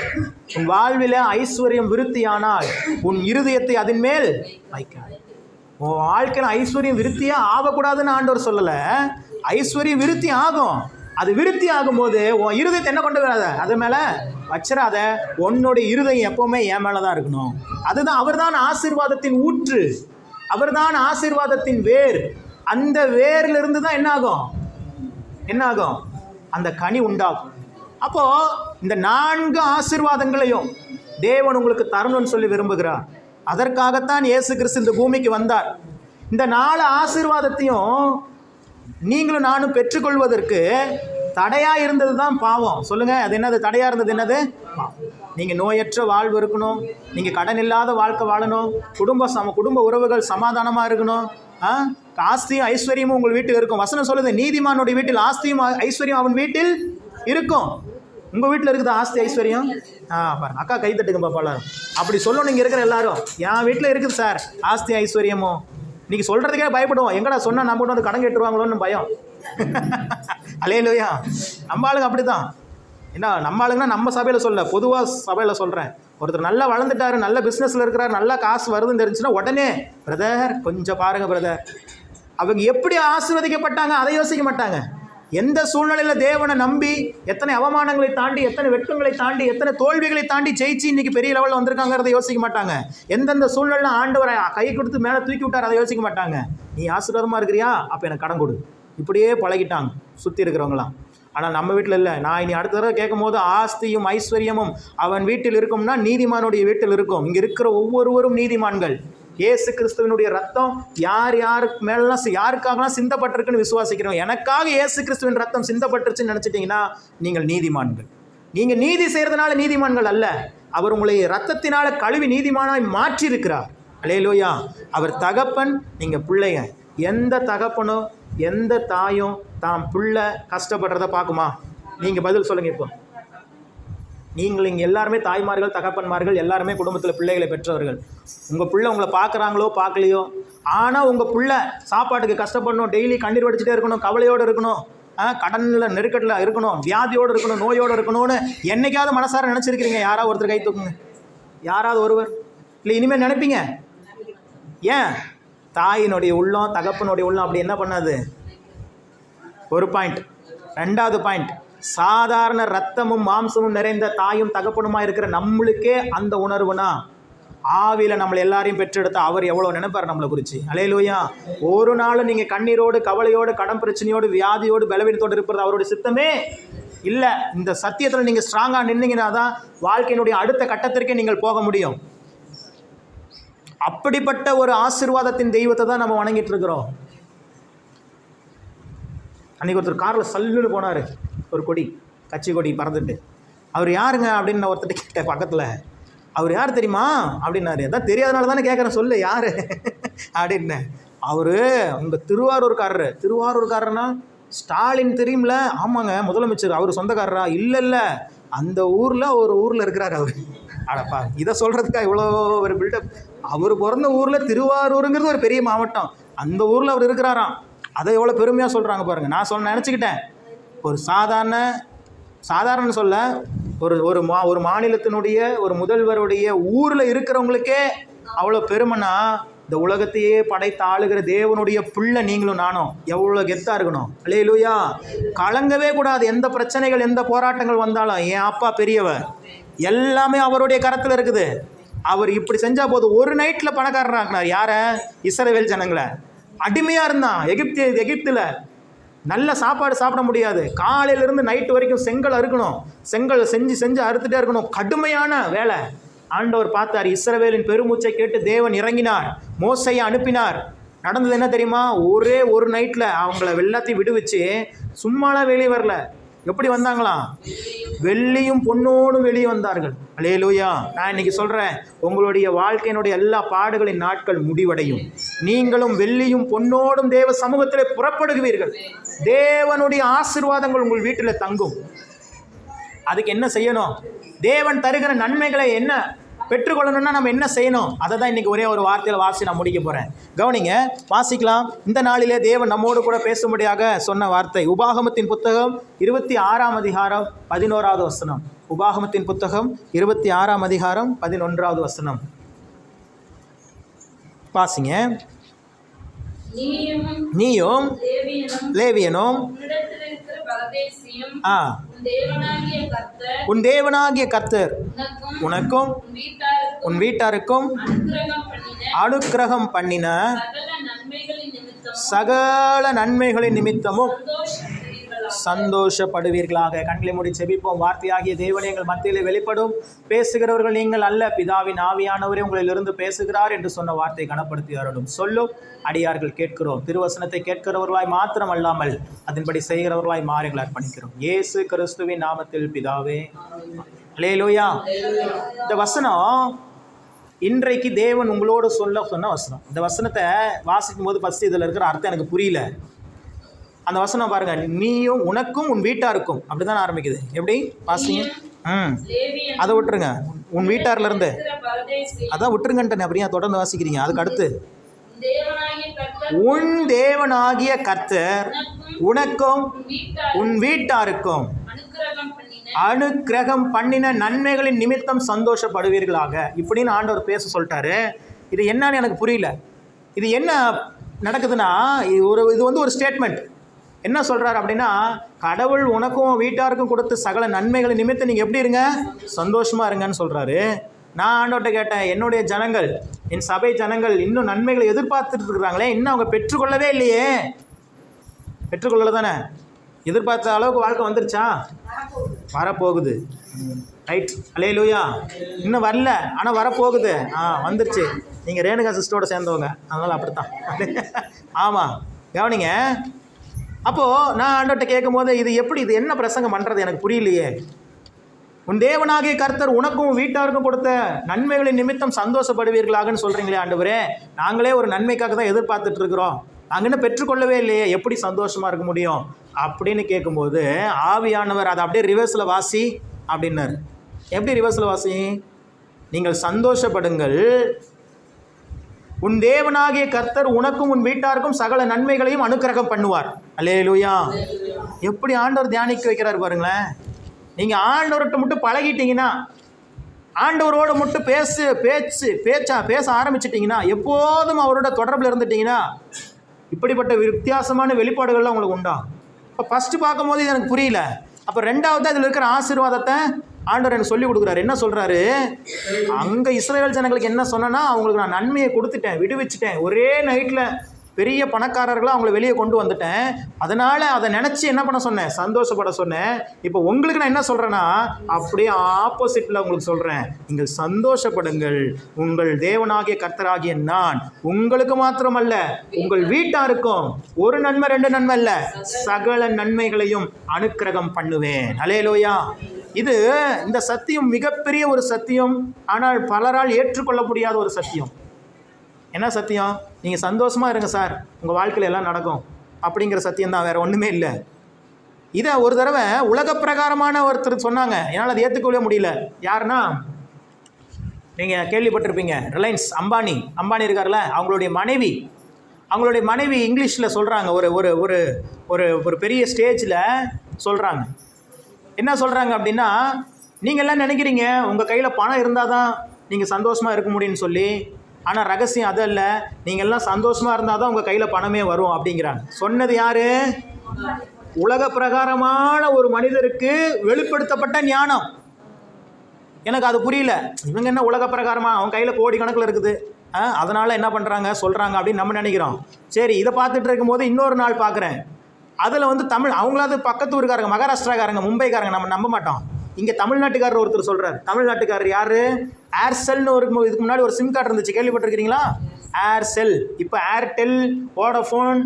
உன் வாழ்வில் ஐஸ்வர்யம் விருத்தியானால் உன் இருதயத்தை அதன் மேல் வைக்க. உன் வாழ்க்கையில் ஐஸ்வர்யம் விருத்தியே ஆகக்கூடாதுன்னு ஆண்டவர் சொல்லலை. ஐஸ்வர்யம் விருத்தி ஆகும். அது விருத்தி ஆகும்போது உன் இருதயத்தை என்ன கொண்டு வராத, அது மேலே வச்சிடாத. உன்னுடைய இருதயம் எப்போவுமே என் மேலே தான் இருக்கணும். அதுதான், அவர் தான் ஆசீர்வாதத்தின் ஊற்று, அவர் தான் ஆசீர்வாதத்தின் வேர். அந்த வேரிலிருந்து தான் என்ன ஆகும், அந்த கனி உண்டாகும். அப்போது இந்த 4 ஆசீர்வாதங்களையும் தேவன் உங்களுக்கு தரணும்னு சொல்லி விரும்புகிறார். அதற்காகத்தான் இயேசு கிறிஸ்து இந்த பூமிக்கு வந்தார். இந்த 4 ஆசீர்வாதத்தையும் நீங்களும் நானும் பெற்றுக்கொள்வதற்கு தடையாக இருந்தது தான் பாவம். சொல்லுங்கள், அது என்னது தடையாக இருந்தது? என்னது? நீங்கள் நோயற்ற வாழ்வு இருக்கணும், நீங்கள் கடன் இல்லாத வாழ்க்கை வாழணும், குடும்ப உறவுகள் சமாதானமாக இருக்கணும், ஆஸ்தியும் ஐஸ்வர்யமும் உங்கள் வீட்டில் இருக்கும். வசனம் சொல்லுது, நீதிமானுடைய வீட்டில் ஆஸ்தியும் ஐஸ்வர்யம் அவன் வீட்டில் இருக்கும். உங்கள் வீட்டில் இருக்குது ஆஸ்தி ஐஸ்வர்யம்? பாருங்க, அக்கா கை தட்டுங்க பாப்பா. அப்படி சொல்லணும். நீங்கள் இருக்கிற எல்லாரும், என் வீட்டில் இருக்குது சார் ஆஸ்தி ஐஸ்வர்யமும். இன்றைக்கி சொல்கிறதுக்கே பயப்படுவோம். எங்கடா சொன்னால் நம்ம வந்து கடன் கேட்டுருவாங்களோன்னு பயம். அல்லேலூயா. நம்ம ஆளுங்க அப்படி தான். என்ன, நம்ம ஆளுங்கன்னா நம்ம சபையில் சொல்ல, பொதுவாக சபையில் சொல்கிறேன். ஒருத்தர் நல்லா வளர்ந்துட்டாரு, நல்ல பிஸ்னஸில் இருக்கிறார், நல்ல காசு வருதுன்னு தெரிஞ்சுன்னா உடனே பிரதர் கொஞ்சம் பாருங்கள் பிரதர். அவங்க எப்படி ஆசீர்வதிக்கப்பட்டாங்க அதை யோசிக்க மாட்டாங்க. எந்த சூழ்நிலையில் தேவனை நம்பி எத்தனை அவமானங்களை தாண்டி, எத்தனை வெட்கங்களை தாண்டி, எத்தனை தோல்விகளை தாண்டி ஜெயிச்சு இன்றைக்கி பெரிய லெவலில் வந்திருக்காங்கிறத யோசிக்க மாட்டாங்க. எந்தெந்த சூழ்நிலை ஆண்டவரை கை கொடுத்து மேலே தூக்கி விட்டார் அதை யோசிக்க மாட்டாங்க. நீ ஆசீர்வாதமாக இருக்கிறியா, அப்போ எனக்கு கடன் கொடு. இப்படியே பழகிட்டாங்க சுற்றி இருக்கிறவங்களாம். ஆனால் நம்ம வீட்டில் இல்லை. நான் இனி அடுத்த தடவை கேட்கும் போது ஆஸ்தியும் ஐஸ்வர்யமும் அவன் வீட்டில் இருக்கும்னா நீதிமானுடைய வீட்டில் இருக்கும். இங்கே இருக்கிற ஒவ்வொருவரும் நீதிமான்கள். இயேசு கிறிஸ்துவனுடைய ரத்தம் யாருக்கு மேலாம் யாருக்காகலாம் சிந்தப்பட்டிருக்குன்னு விசுவாசிக்கிறோம். எனக்காக இயேசு கிறிஸ்துவின் ரத்தம் சிந்தப்பட்டுருச்சுன்னு நினச்சிட்டிங்கன்னா நீங்கள் நீதிமான்கள். நீங்கள் நீதி செய்கிறதுனால நீதிமான்கள் அல்ல. அவர் உங்களை ரத்தத்தினால் கழுவி நீதிமானாய் மாற்றியிருக்கிறார். அல்லேலூயா. அவர் தகப்பன், நீங்கள் பிள்ளைங்க. எந்த தகப்பனோ எந்த தாயும் தான் பிள்ளை கஷ்டப்படுறத பார்க்குமா? நீங்கள் பதில் சொல்லுங்கள். இப்போ நீங்கள் இங்கே எல்லாருமே தாய்மார்கள், தகப்பன்மார்கள், எல்லாருமே குடும்பத்தில் பிள்ளைகளை பெற்றவர்கள். உங்கள் பிள்ளை உங்களை பார்க்குறாங்களோ பார்க்கலையோ, ஆனால் உங்கள் பிள்ளை சாப்பாட்டுக்கு கஷ்டப்படணும், டெய்லி கண்ணீர் வடிச்சிட்டே இருக்கணும், கவலையோடு இருக்கணும், கடனில் நெருக்கடில் இருக்கணும், வியாதியோடு இருக்கணும், நோயோடு இருக்கணும்னு என்னைக்காவது மனசார நினச்சிருக்கிறீங்க? யாராவது ஒருத்தர் கை தூக்குங்க. யாராவது ஒருவர் இல்லை இனிமேல் நினைப்பீங்க? ஏன்? தாயினுடைய உள்ளம், தகப்பனுடைய உள்ளம் அப்படி என்ன பண்ணாது? ஒரு பாயிண்ட். 2வது பாயிண்ட், சாதாரண ரத்தமும் மாம்சமும் நிறைந்த தாயும் தகப்பனுமா இருக்கிற நம்மளுக்கே அந்த உணர்வுனா, ஆவியில் நம்மளை எல்லாரையும் பெற்றெடுத்த அவர் எவ்வளோ நினைப்பார் நம்மளை குறித்து. அல்லேலூயா. ஒரு நாளும் நீங்கள் கண்ணீரோடு, கவலையோடு, கடன் பிரச்சனையோடு, வியாதியோடு, பலவீனத்தோடு இருப்பது அவருடைய சித்தமே இல்லை. இந்த சத்தியத்தில் நீங்கள் ஸ்ட்ராங்காக நின்னீங்கன்னா தான் வாழ்க்கையினுடைய அடுத்த கட்டத்திற்கே நீங்கள் போக முடியும். அப்படிப்பட்ட ஒரு ஆசீர்வாதத்தின் தெய்வத்தை தான் நம்ம வணங்கிட்டு இருக்கிறோம். அன்றைக்கி ஒருத்தர் காரில் சல்லுன்னு போனார், ஒரு கொடி, கட்சி கொடி பறந்துட்டு. அவர் யாருங்க அப்படின்னு நான் ஒருத்தர் கேட்டேன் பக்கத்தில். அவர் யார் தெரியுமா அப்படின்னாரு. எதாவது தெரியாதனால தானே கேட்குறேன், சொல்லு யார் அப்படின்னேன். அவர் உங்கள் திருவாரூர்காரர்னா ஸ்டாலின் தெரியும்ல? ஆமாங்க, முதலமைச்சர். அவர் சொந்தக்காரரா? இல்லை, அந்த ஊரில் இருக்கிறார் அவர். அடப்பா, இதை சொல்கிறதுக்கா இவ்வளோ ஒரு பில்டப்? அவர் பிறந்த ஊரில் திருவாரூருங்கிறது ஒரு பெரிய மாவட்டம், அந்த ஊரில் அவர் இருக்கிறாராம். அதை எவ்வளோ பெருமையாக சொல்கிறாங்க பாருங்கள். நான் நினச்சிக்கிட்டேன், ஒரு சாதாரண சொல்ல ஒரு மாநிலத்தினுடைய ஒரு முதல்வருடைய ஊரில் இருக்கிறவங்களுக்கே அவ்வளோ பெருமைனா, இந்த உலகத்தையே படைத்து ஆளுகிற தேவனுடைய பிள்ளை நீங்களும் நானும் எவ்வளோ கெத்தாக இருக்கணும். அல்லேலூயா. கலங்கவே கூடாது. எந்த பிரச்சனைகள், எந்த போராட்டங்கள் வந்தாலும் என் அப்பா பெரியவர், எல்லாமே அவருடைய கரத்தில் இருக்குது. அவர் இப்படி செஞ்சால் போதும். ஒரு நைட்டில் பணக்காரராக்குனார். யாரை? இஸ்ரவேல் ஜனங்களை. அடிமையாக இருந்தான் எகிப்தில். நல்ல சாப்பாடு சாப்பிட முடியாது. காலையிலேருந்து நைட்டு வரைக்கும் செங்கல் அறுக்கணும், செங்கல் செஞ்சு அறுத்துட்டே இருக்கணும். கடுமையான வேலை. ஆண்டவர் பார்த்தார். இஸ்ரவேலின் பெருமூச்சை கேட்டு தேவன் இறங்கினார், மோசையை அனுப்பினார். நடந்தது என்ன தெரியுமா? ஒரே ஒரு நைட்டில் அவங்கள எல்லாத்தையும் விடுவிச்சு சும்மாலாம் வெளியே வரல. எப்படி வந்தாங்களாம்? வெள்ளியும் பொன்னோடும் வெளியே வந்தார்கள். அல்லேலூயா. நான் இன்னைக்கு சொல்கிறேன், உங்களுடைய வாழ்க்கையினுடைய எல்லா பாடுகளின் நாட்கள் முடிவடையும். நீங்களும் வெள்ளியும் பொன்னோடும் தேவ சமூகத்தில் புறப்படுவீர்கள். தேவனுடைய ஆசீர்வாதங்கள் உங்கள் வீட்டில் தங்கும். அதுக்கு என்ன செய்யணும்? தேவன் தருகிற நன்மைகளை என்ன பெற்றுக்கொள்ளணும்னா நம்ம என்ன செய்யணும்? அதை தான் இன்றைக்கி ஒரே ஒரு வார்த்தையில் வாசி நான் முடிக்க போகிறேன். கவனிங்க, வாசிக்கலாம். இந்த நாளிலே தேவன் நம்மோடு கூட பேசும்படியாக சொன்ன வார்த்தை உபாகமத்தின் புத்தகம் 26ஆம் அதிகாரம் 11வது வசனம். உபாகமத்தின் புத்தகம் 26ஆம் அதிகாரம் 11வது வசனம் வாசிங்க. நீயும் லேவியனும் உன் தேவனாகிய கர்த்தர் உனக்கும் உன் வீட்டாருக்கும் அனுக்கிரகம் பண்ணின சகல நன்மைகளின் நிமித்தமும் சந்தோஷப்படுவீர்களாக. கண்களை மூடி செபிப்போம். வார்த்தையாகிய தேவனே எங்கள் மத்தியில் வெளிப்படும். பேசுகிறவர்கள் நீங்கள் அல்ல, பிதாவின் ஆவியானவரே உங்களிலிருந்து பேசுகிறார் என்று சொன்ன வார்த்தை கனப்படுத்தி அருளும். சொல்லும் அடியார்கள் கேட்கிறோம். திருவசனத்தை கேட்கிறவர்களாய் மாத்திரம் அல்லாமல் அதன்படி செய்கிறவர்களாய் மாறுகளை அர்ப்பணிக்கிறோம். இயேசு கிறிஸ்துவின் நாமத்தில் பிதாவே, அல்லேலூயா. இந்த வசனம் இன்றைக்கு தேவன் உங்களோடு சொன்ன வசனம். இந்த வசனத்தை வாசிக்கும் போது ஃபஸ்ட்டு இதில் இருக்கிற அர்த்தம் எனக்கு புரியல. அந்த வசனம் பாருங்க, நீயும் உனக்கும் உன் வீட்டாருக்கும், அப்படிதான் ஆரம்பிக்குது. எப்படி வாசிங்க? அதை விட்டுருங்க, உன் வீட்டார்ல இருந்து அதான் விட்டுருங்கன்ட்டு அப்படியே தொடர்ந்து வாசிக்கிறீங்க. அதுக்கு அடுத்து உன் தேவனாகிய கர்த்தர் உனக்கும் உன் வீட்டாருக்கும் அனுக்கிரகம் பண்ணின நன்மைகளின் நிமித்தம் சந்தோஷப்படுவீர்களாக. இப்படின்னு ஆண்டவர் பேச சொல்லிட்டாரு. இது என்னன்னு எனக்கு புரியல. இது என்ன நடக்குதுன்னா, இது வந்து ஒரு ஸ்டேட்மெண்ட். என்ன சொல்கிறார் அப்படின்னா, கடவுள் உனக்கும் வீட்டாருக்கும் கொடுத்த சகல நன்மைகளை நிமித்தம் நீங்கள் எப்படி இருங்க? சந்தோஷமாக இருங்கன்னு சொல்கிறாரு. நான் ஆண்டவர்கிட்ட கேட்டேன், என்னுடைய ஜனங்கள், என் சபை ஜனங்கள் இன்னும் நன்மைகளை எதிர்பார்த்துட்டு இருக்கிறாங்களே, இன்னும் அவங்க பெற்றுக்கொள்ளவே இல்லையே. பெற்றுக்கொள்ளல தானே? எதிர்பார்த்த அளவுக்கு வாழ்க்கை வந்துருச்சா? வரப்போகுது. ரைட், அல்லேலூயா. இன்னும் வரல, ஆனால் வரப்போகுது. வந்துருச்சு. நீங்கள் ரேணுகா சிஸ்டரோட சேர்ந்தவங்க, அதனால் அப்படித்தான். ஆமாம், கவனிங்க. அப்போது நான் ஆண்டவர்கிட்ட கேட்கும் போது, இது எப்படி, இது என்ன பிரசங்கம் பண்ணுறது எனக்கு புரியலையே. உன் தேவனாகிய கர்த்தர் உனக்கும் வீட்டாருக்கும் கொடுத்த நன்மைகளின் நிமித்தம் சந்தோஷப்படுவீர்களாகன்னு சொல்கிறீங்களே ஆண்டவரே, நாங்களே ஒரு நன்மைக்காக தான் எதிர்பார்த்துட்டு இருக்கிறோம், நாங்கள் இன்னும் பெற்றுக்கொள்ளவே இல்லையே, எப்படி சந்தோஷமாக இருக்க முடியும் அப்படின்னு கேட்கும்போது ஆவியானவர் அதை அப்படியே ரிவர்ஸில் வாசி அப்படின்னாரு. எப்படி ரிவர்ஸில் வாசி? நீங்கள் சந்தோஷப்படுங்கள், உன் தேவனாகிய கர்த்தர் உனக்கும் உன் வீட்டாருக்கும் சகல நன்மைகளையும் அனுக்கிரகம் பண்ணுவார். அல்லேலூயா. எப்படி ஆண்டவர் தியானிக்க வைக்கிறார் பாருங்களேன். நீங்கள் ஆண்டவர்கிட்ட மட்டும் பழகிட்டீங்கன்னா, ஆண்டவரோடு மட்டும் பேச ஆரம்பிச்சிட்டிங்கன்னா, எப்போதும் அவரோட தொடர்பில் இருந்துட்டிங்கன்னா, இப்படிப்பட்ட வித்தியாசமான வெளிப்பாடுகள்லாம் உங்களுக்கு உண்டா? இப்போ ஃபஸ்ட்டு பார்க்கும்போது இது எனக்கு புரியல. அப்போ ரெண்டாவது அதில் இருக்கிற ஆசீர்வாதத்தை ஆண்டவர் எனக்கு சொல்லி கொடுக்குறாரு. என்ன சொல்கிறாரு? அங்கே இஸ்ரவேல் ஜனங்களுக்கு என்ன சொன்னேன்னா, அவங்களுக்கு நான் நன்மையை கொடுத்துட்டேன், விடுவிச்சிட்டேன், ஒரே நைட்டில் பெரிய பணக்காரர்களாக அவங்கள வெளியே கொண்டு வந்துட்டேன். அதனால் அதை நினச்சி என்ன பண்ண சொன்னேன்? சந்தோஷப்பட சொன்னேன். இப்போ உங்களுக்கு நான் என்ன சொல்கிறேன்னா, அப்படியே ஆப்போசிட்டில் உங்களுக்கு சொல்கிறேன். நீங்கள் சந்தோஷப்படுங்கள், உங்கள் தேவனாகிய கர்த்தராகிய நான் உங்களுக்கு மாத்திரமல்ல, உங்கள் வீட்டாருக்கும் ஒரு நன்மை ரெண்டு நன்மை இல்லை, சகல நன்மைகளையும் அனுக்கிரகம் பண்ணுவேன். அல்லேலூயா. இது இந்த சத்தியம் மிகப்பெரிய ஒரு சத்தியம், ஆனால் பலரால் ஏற்றுக்கொள்ள முடியாத ஒரு சத்தியம். என்ன சத்தியம்? நீங்கள் சந்தோஷமாக இருங்க சார், உங்கள் வாழ்க்கையில் எல்லாம் நடக்கும் அப்படிங்கிற சத்தியம் தான், வேறு ஒன்றுமே இல்லை. இதை ஒரு தடவை உலக பிரகாரமான ஒருத்தர் சொன்னாங்க, என்னால் அதை ஏற்றுக்கொள்ளவே முடியல. யாருன்னா, நீங்கள் கேள்விப்பட்டிருப்பீங்க, ரிலையன்ஸ் அம்பானி இருக்கார்ல, அவங்களுடைய மனைவி இங்கிலீஷில் சொல்கிறாங்க. ஒரு ஒரு ஒரு ஒரு ஒரு பெரிய ஸ்டேஜில் சொல்கிறாங்க. என்ன சொல்கிறாங்க அப்படின்னா, நீங்கள் எல்லாம் நினைக்கிறீங்க உங்கள் கையில் பணம் இருந்தால் தான் நீங்கள் சந்தோஷமாக இருக்க முடியும்னு சொல்லி. ஆனால் ரகசியம் அதல்ல, நீங்கள் எல்லாம் சந்தோஷமாக இருந்தால் தான் உங்கள் கையில் பணமே வரும் அப்படிங்கிறாங்க. சொன்னது யார்? உலக பிரகாரமான ஒரு மனிதருக்கு வெளிப்படுத்தப்பட்ட ஞானம். எனக்கு அது புரியல. இவங்க என்ன உலக பிரகாரமாக, அவங்க கையில் கோடி கணக்கில் இருக்குது, அதனால் என்ன பண்ணுறாங்க சொல்கிறாங்க அப்படின்னு நம்ம நினைக்கிறோம். சரி, இதை பார்த்துட்டு இருக்கும்போது இன்னொரு நாள் பார்க்குறேன், அதில் வந்து தமிழ், அவங்களாவது பக்கத்து ஊருக்காரங்க, மகாராஷ்டிராக்காரங்க, மும்பைக்காரங்க, நம்ம நம்ப மாட்டோம். இங்கே தமிழ்நாட்டுக்காரர் ஒருத்தர் சொல்கிறார். தமிழ்நாட்டுக்காரர் யார்? ஏர்செல்னு ஒரு இதுக்கு முன்னாடி ஒரு சிம் கார்டு இருந்துச்சு, கேள்விப்பட்டிருக்கிறீங்களா? ஏர்செல். இப்போ ஏர்டெல், வோடஃபோன்,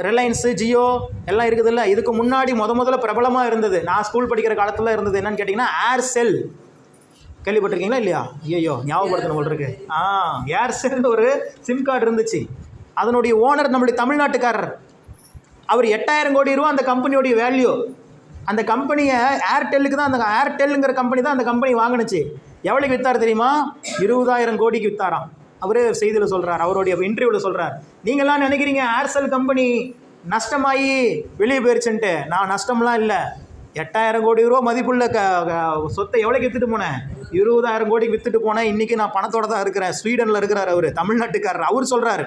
ரிலையன்ஸு, ஜியோ எல்லாம் இருக்குதுல்ல. இதுக்கு முன்னாடி முதல்ல பிரபலமாக இருந்தது, நான் ஸ்கூல் படிக்கிற காலத்தில் இருந்தது, என்னன்னு கேட்டிங்கன்னா ஏர்செல். கேள்விப்பட்டிருக்கீங்களா இல்லையா? ஐயோ, ஞாபகப்படுத்தணும் போல் இருக்கு. ஏர்செல்னு ஒரு சிம் கார்டு இருந்துச்சு. அதனுடைய ஓனர் நம்மளுடைய தமிழ்நாட்டுக்காரர். அவர் 8000 கோடி ரூபா அந்த கம்பெனியோடைய வேல்யூ. அந்த கம்பெனியை ஏர்டெல்லுக்கு தான், அந்த ஏர்டெல்லுங்கிற கம்பெனி தான் அந்த கம்பெனி வாங்கினுச்சு. எவ்வளோக்கு விற்றார் தெரியுமா? 20,000 கோடிக்கு விற்றாராம். அவரே செய்தியில் சொல்கிறார், அவருடைய இன்டர்வியூவில் சொல்கிறார். நீங்கள்லாம் நினைக்கிறீங்க ஏர்செல் கம்பெனி நஷ்டமாகி வெளியே போயிடுச்சுன்ட்டு. நான் நஷ்டம்லாம் இல்லை. 8,000 கோடி ரூபா மதிப்புள்ள சொத்தை எவ்வளோக்கு விற்றுட்டு போனேன்? 20,000 கோடிக்கு விற்றுட்டு போனேன். இன்றைக்கி நான் பணத்தோட தான் இருக்கிறேன். ஸ்வீடனில் இருக்கிறார் அவர், தமிழ்நாட்டுக்காரர். அவர் சொல்கிறாரு,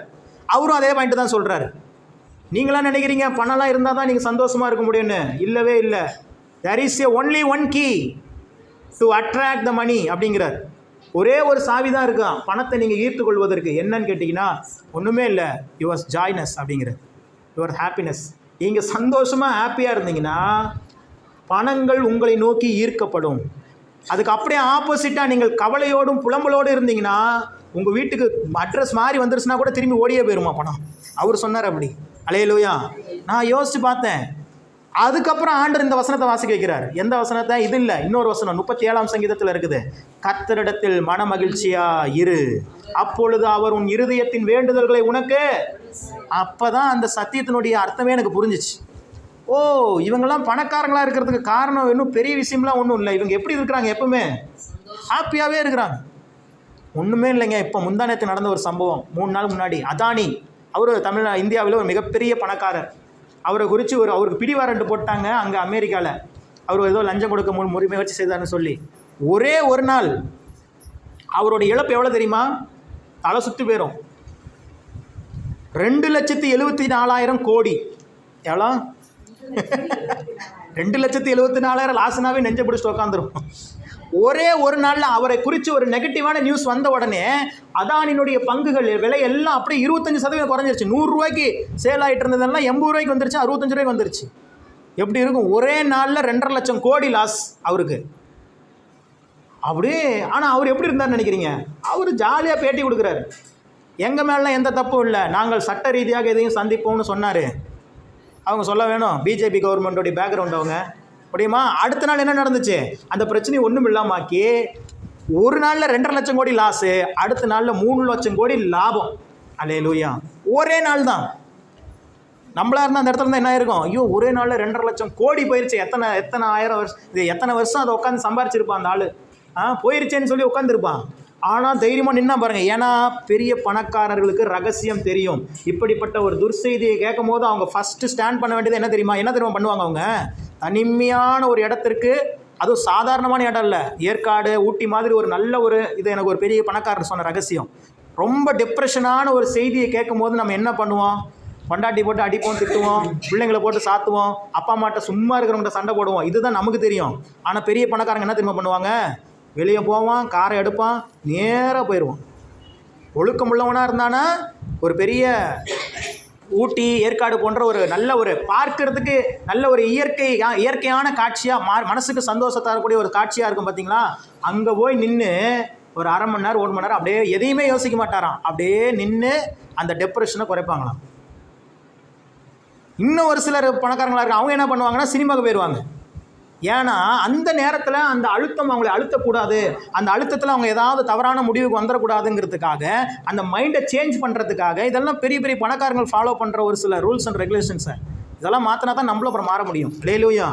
அவரும் அதே பாயிண்ட்டு தான் சொல்கிறாரு. நீங்களாம் நினைக்கிறீங்க பணம்லாம் இருந்தால் தான் நீங்கள் சந்தோஷமாக இருக்க முடியும்னு. இல்லவே இல்லை. there is only one key to attract the money அப்படிங்கிறார். ஒரே ஒரு சாவி தான் இருக்கான் பணத்தை நீங்கள் ஈர்த்து கொள்வதற்கு. என்னன்னு கேட்டிங்கன்னா ஒன்றுமே இல்லை, யுவர் ஜாய்னஸ் அப்படிங்கிறது, யுவர் ஹாப்பினஸ். நீங்கள் சந்தோஷமாக ஹாப்பியாக இருந்தீங்கன்னா பணங்கள் உங்களை நோக்கி ஈர்க்கப்படும். அதுக்கு அப்படியே ஆப்போசிட்டாக நீங்கள் கவலையோடும் புலம்பலோடு இருந்தீங்கன்னா உங்கள் வீட்டுக்கு அட்ரஸ் மாறி வந்துருச்சுன்னா கூட திரும்பி ஓடியே போயிருமா பணம். அவர் சொன்னார் அப்படி. அல்லேலூயா. நான் யோசித்து பார்த்தேன். அதுக்கப்புறம் ஆண்டவர் இந்த வசனத்தை வாசிக்க வைக்கிறார். எந்த வசனத்தை? இது இல்லை, இன்னொரு வசனம் 37ஆம் சங்கீதத்தில் இருக்குது. கர்த்தரிடத்தில் மன மகிழ்ச்சியா இரு, அப்பொழுது அவர் உன் இருதயத்தின் வேண்டுதல்களை உனக்கு. அப்போ தான் அந்த சத்தியத்தினுடைய அர்த்தமே எனக்கு புரிஞ்சிச்சு. ஓ, இவங்கெல்லாம் பணக்காரங்களாக இருக்கிறதுக்கு காரணம் இன்னும் பெரிய விஷயம்லாம் ஒன்றும் இல்லை. இவங்க எப்படி இருக்கிறாங்க? எப்பவுமே ஹாப்பியாகவே இருக்கிறாங்க. ஒன்றுமே இல்லைங்க. இப்போ முந்தானத்து நடந்த ஒரு சம்பவம் 3 நாள் முன்னாடி. அதானி, அவர் இந்தியாவில் ஒரு மிகப்பெரிய பணக்காரர். அவரை குறித்து அவருக்கு பிடிவாரண்ட் போட்டாங்க அங்கே அமெரிக்காவில். அவர் ஏதோ லஞ்சம் கொடுக்க முயற்சி செய்தார்னு சொல்லி. ஒரே ஒரு நாள் அவருடைய இழப்பு எவ்வளோ தெரியுமா? தலை சுற்றி போயிடும். 2,74,000 கோடி. எவ்வளோ? 2,74,000 லாஸ்னாவே நெஞ்சை பிடிச்சிட்டு உட்காந்துரும். ஒரே ஒரு நாளில் அவரை குறித்து ஒரு நெகட்டிவான நியூஸ் வந்த உடனே அதானினுடைய பங்குகள் விலை எல்லாம் அப்படியே 25% குறைஞ்சிருச்சு. 100 ரூபாய்க்கு சேல் ஆகிட்டு இருந்ததெல்லாம் 80 ரூபாய்க்கு வந்துருச்சு, 65 ரூபாய்க்கு வந்துருச்சு. எப்படி இருக்கும்? ஒரே நாளில் 2.5 லட்சம் கோடி லாஸ் அவருக்கு. அப்படியே. ஆனால் அவர் எப்படி இருந்தார்னு நினைக்கிறீங்க? அவர் ஜாலியாக பேட்டி கொடுக்குறாரு. எங்கள் மேலாம் எந்த தப்பும் இல்லை, நாங்கள் சட்ட ரீதியாக எதையும் சந்திப்போம்னு சொன்னார். அவங்க சொல்ல வேணும், பிஜேபி கவர்மெண்ட்டோடைய பேக்ரவுண்ட் அவங்க. முடியுமா? அடுத்த நாள் என்ன நடந்துச்சு? அந்த பிரச்சனையை ஒன்றும் இல்லாமாக்கி ஒரு நாளில் 2.5 லட்சம் கோடி லாஸு, அடுத்த நாளில் 3 லட்சம் கோடி லாபம். அல்லேலூயா. ஒரே நாள் தான். நம்மளா இருந்தால் அந்த இடத்துல இருந்தால் என்ன இருக்கும்? ஐயோ, ஒரே நாளில் 2.5 லட்சம் கோடி போயிடுச்சு. எத்தனை ஆயிரம் வருஷம், இது எத்தனை வருஷம் அதை உட்காந்து சம்பாரிச்சிருப்பான் அந்த ஆள். போயிருச்சேன்னு சொல்லி உட்காந்துருப்பான். ஆனால் தைரியமாக நின்னா பாருங்கள். ஏன்னா பெரிய பணக்காரர்களுக்கு ரகசியம் தெரியும். இப்படிப்பட்ட ஒரு துர்செய்தியை கேட்கும் போது அவங்க ஃபஸ்ட்டு ஸ்டாண்ட் பண்ண வேண்டியது என்ன தெரியுமா பண்ணுவாங்க? அவங்க தனிமையான ஒரு இடத்திற்கு, அதுவும் சாதாரணமான இடம் இல்லை, ஏற்காடு ஊட்டி மாதிரி ஒரு நல்ல ஒரு இது. எனக்கு ஒரு பெரிய பணக்காரர் சொன்ன ரகசியம். ரொம்ப டிப்ரெஷனான ஒரு செய்தியை கேட்கும் போது நம்ம என்ன பண்ணுவோம்? பொண்டாட்டி போட்டு அடிப்போம், திட்டுவோம், பிள்ளைங்களை போட்டு சாத்துவோம், அப்பா அம்மாட்ட சும்மா இருக்கிறவங்கள்ட்ட சண்டை போடுவோம். இதுதான் நமக்கு தெரியும். ஆனால் பெரிய பணக்காரங்க என்ன தெரியுமா பண்ணுவாங்க? வெளியே போவான், காரை எடுப்பான், நேராக போயிடுவான். ஒழுக்கம் உள்ளவனாக இருந்தானா ஒரு பெரிய ஊட்டி ஏற்காடு போன்ற ஒரு நல்ல ஒரு பார்க்கறதுக்கு நல்ல ஒரு இயற்கையான காட்சியாக மனசுக்கு சந்தோஷத்தை தரக்கூடிய ஒரு காட்சியாக இருக்கும் பார்த்தீங்களா? அங்கே போய் நின்று ஒரு 1/2 மணி நேரம் 1 மணி நேரம் அப்படியே எதையுமே யோசிக்க மாட்டாராம். அப்படியே நின்று அந்த டெப்ரெஷனை குறைப்பாங்களாம். இன்னும் ஒரு சிலர் பணக்காரங்களாக இருக்காங்க. அவங்க என்ன பண்ணுவாங்கன்னா சினிமாவுக்கு போயிடுவாங்க. ஏன்னா அந்த நேரத்தில் அந்த அழுத்தம் அவங்களை அழுத்தக்கூடாது, அந்த அழுத்தத்தில் அவங்க ஏதாவது தவறான முடிவுக்கு வந்துடக்கூடாதுங்கிறதுக்காக, அந்த மைண்டை சேஞ்ச் பண்ணுறதுக்காக இதெல்லாம் பெரிய பெரிய பணக்காரங்கள் ஃபாலோ பண்ணுற ஒரு சில ரூல்ஸ் அண்ட் ரெகுலேஷன்ஸை இதெல்லாம் மாற்றினா தான் நம்மளும் அப்புறம் மாற முடியும். லேலூயா.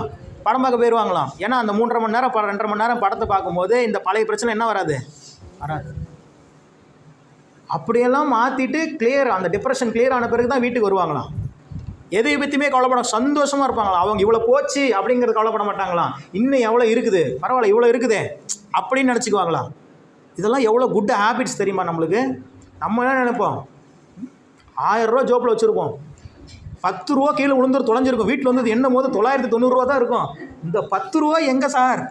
படம் பார்க்க போயிடுவாங்களாம். ஏன்னா அந்த 3.5 மணி நேரம் 2.5 மணி நேரம் படத்தை பார்க்கும்போது இந்த பழைய பிரச்சனை என்ன வராது. அப்படியெல்லாம் மாற்றிட்டு கிளியர், அந்த டிப்ரெஷன் கிளியர் ஆன பிறகு தான் வீட்டுக்கு வருவாங்களாம். எதை பற்றியுமே கவலைப்பட சந்தோஷமாக இருப்பாங்களாம். அவங்க இவ்வளோ போச்சு அப்படிங்கிறது கவலைப்பட மாட்டாங்களாம். இன்னும் எவ்வளோ இருக்குது, பரவாயில்ல இவ்வளோ இருக்குதே அப்படின்னு நினச்சிக்குவாங்களாம். இதெல்லாம் எவ்வளோ குட் ஹேபிட்ஸ் தெரியுமா நம்மளுக்கு? நம்ம என்ன நினைப்போம்? 1000 ரூபா ஜோப்பில் வச்சுருப்போம், 10 ரூபா கீழே விழுந்துரு தொலைஞ்சிருக்கும். வீட்டில் வந்து எண்ணும் போது 990 ரூபா தான் இருக்கும். இந்த 10 ரூபா எங்கே சார்?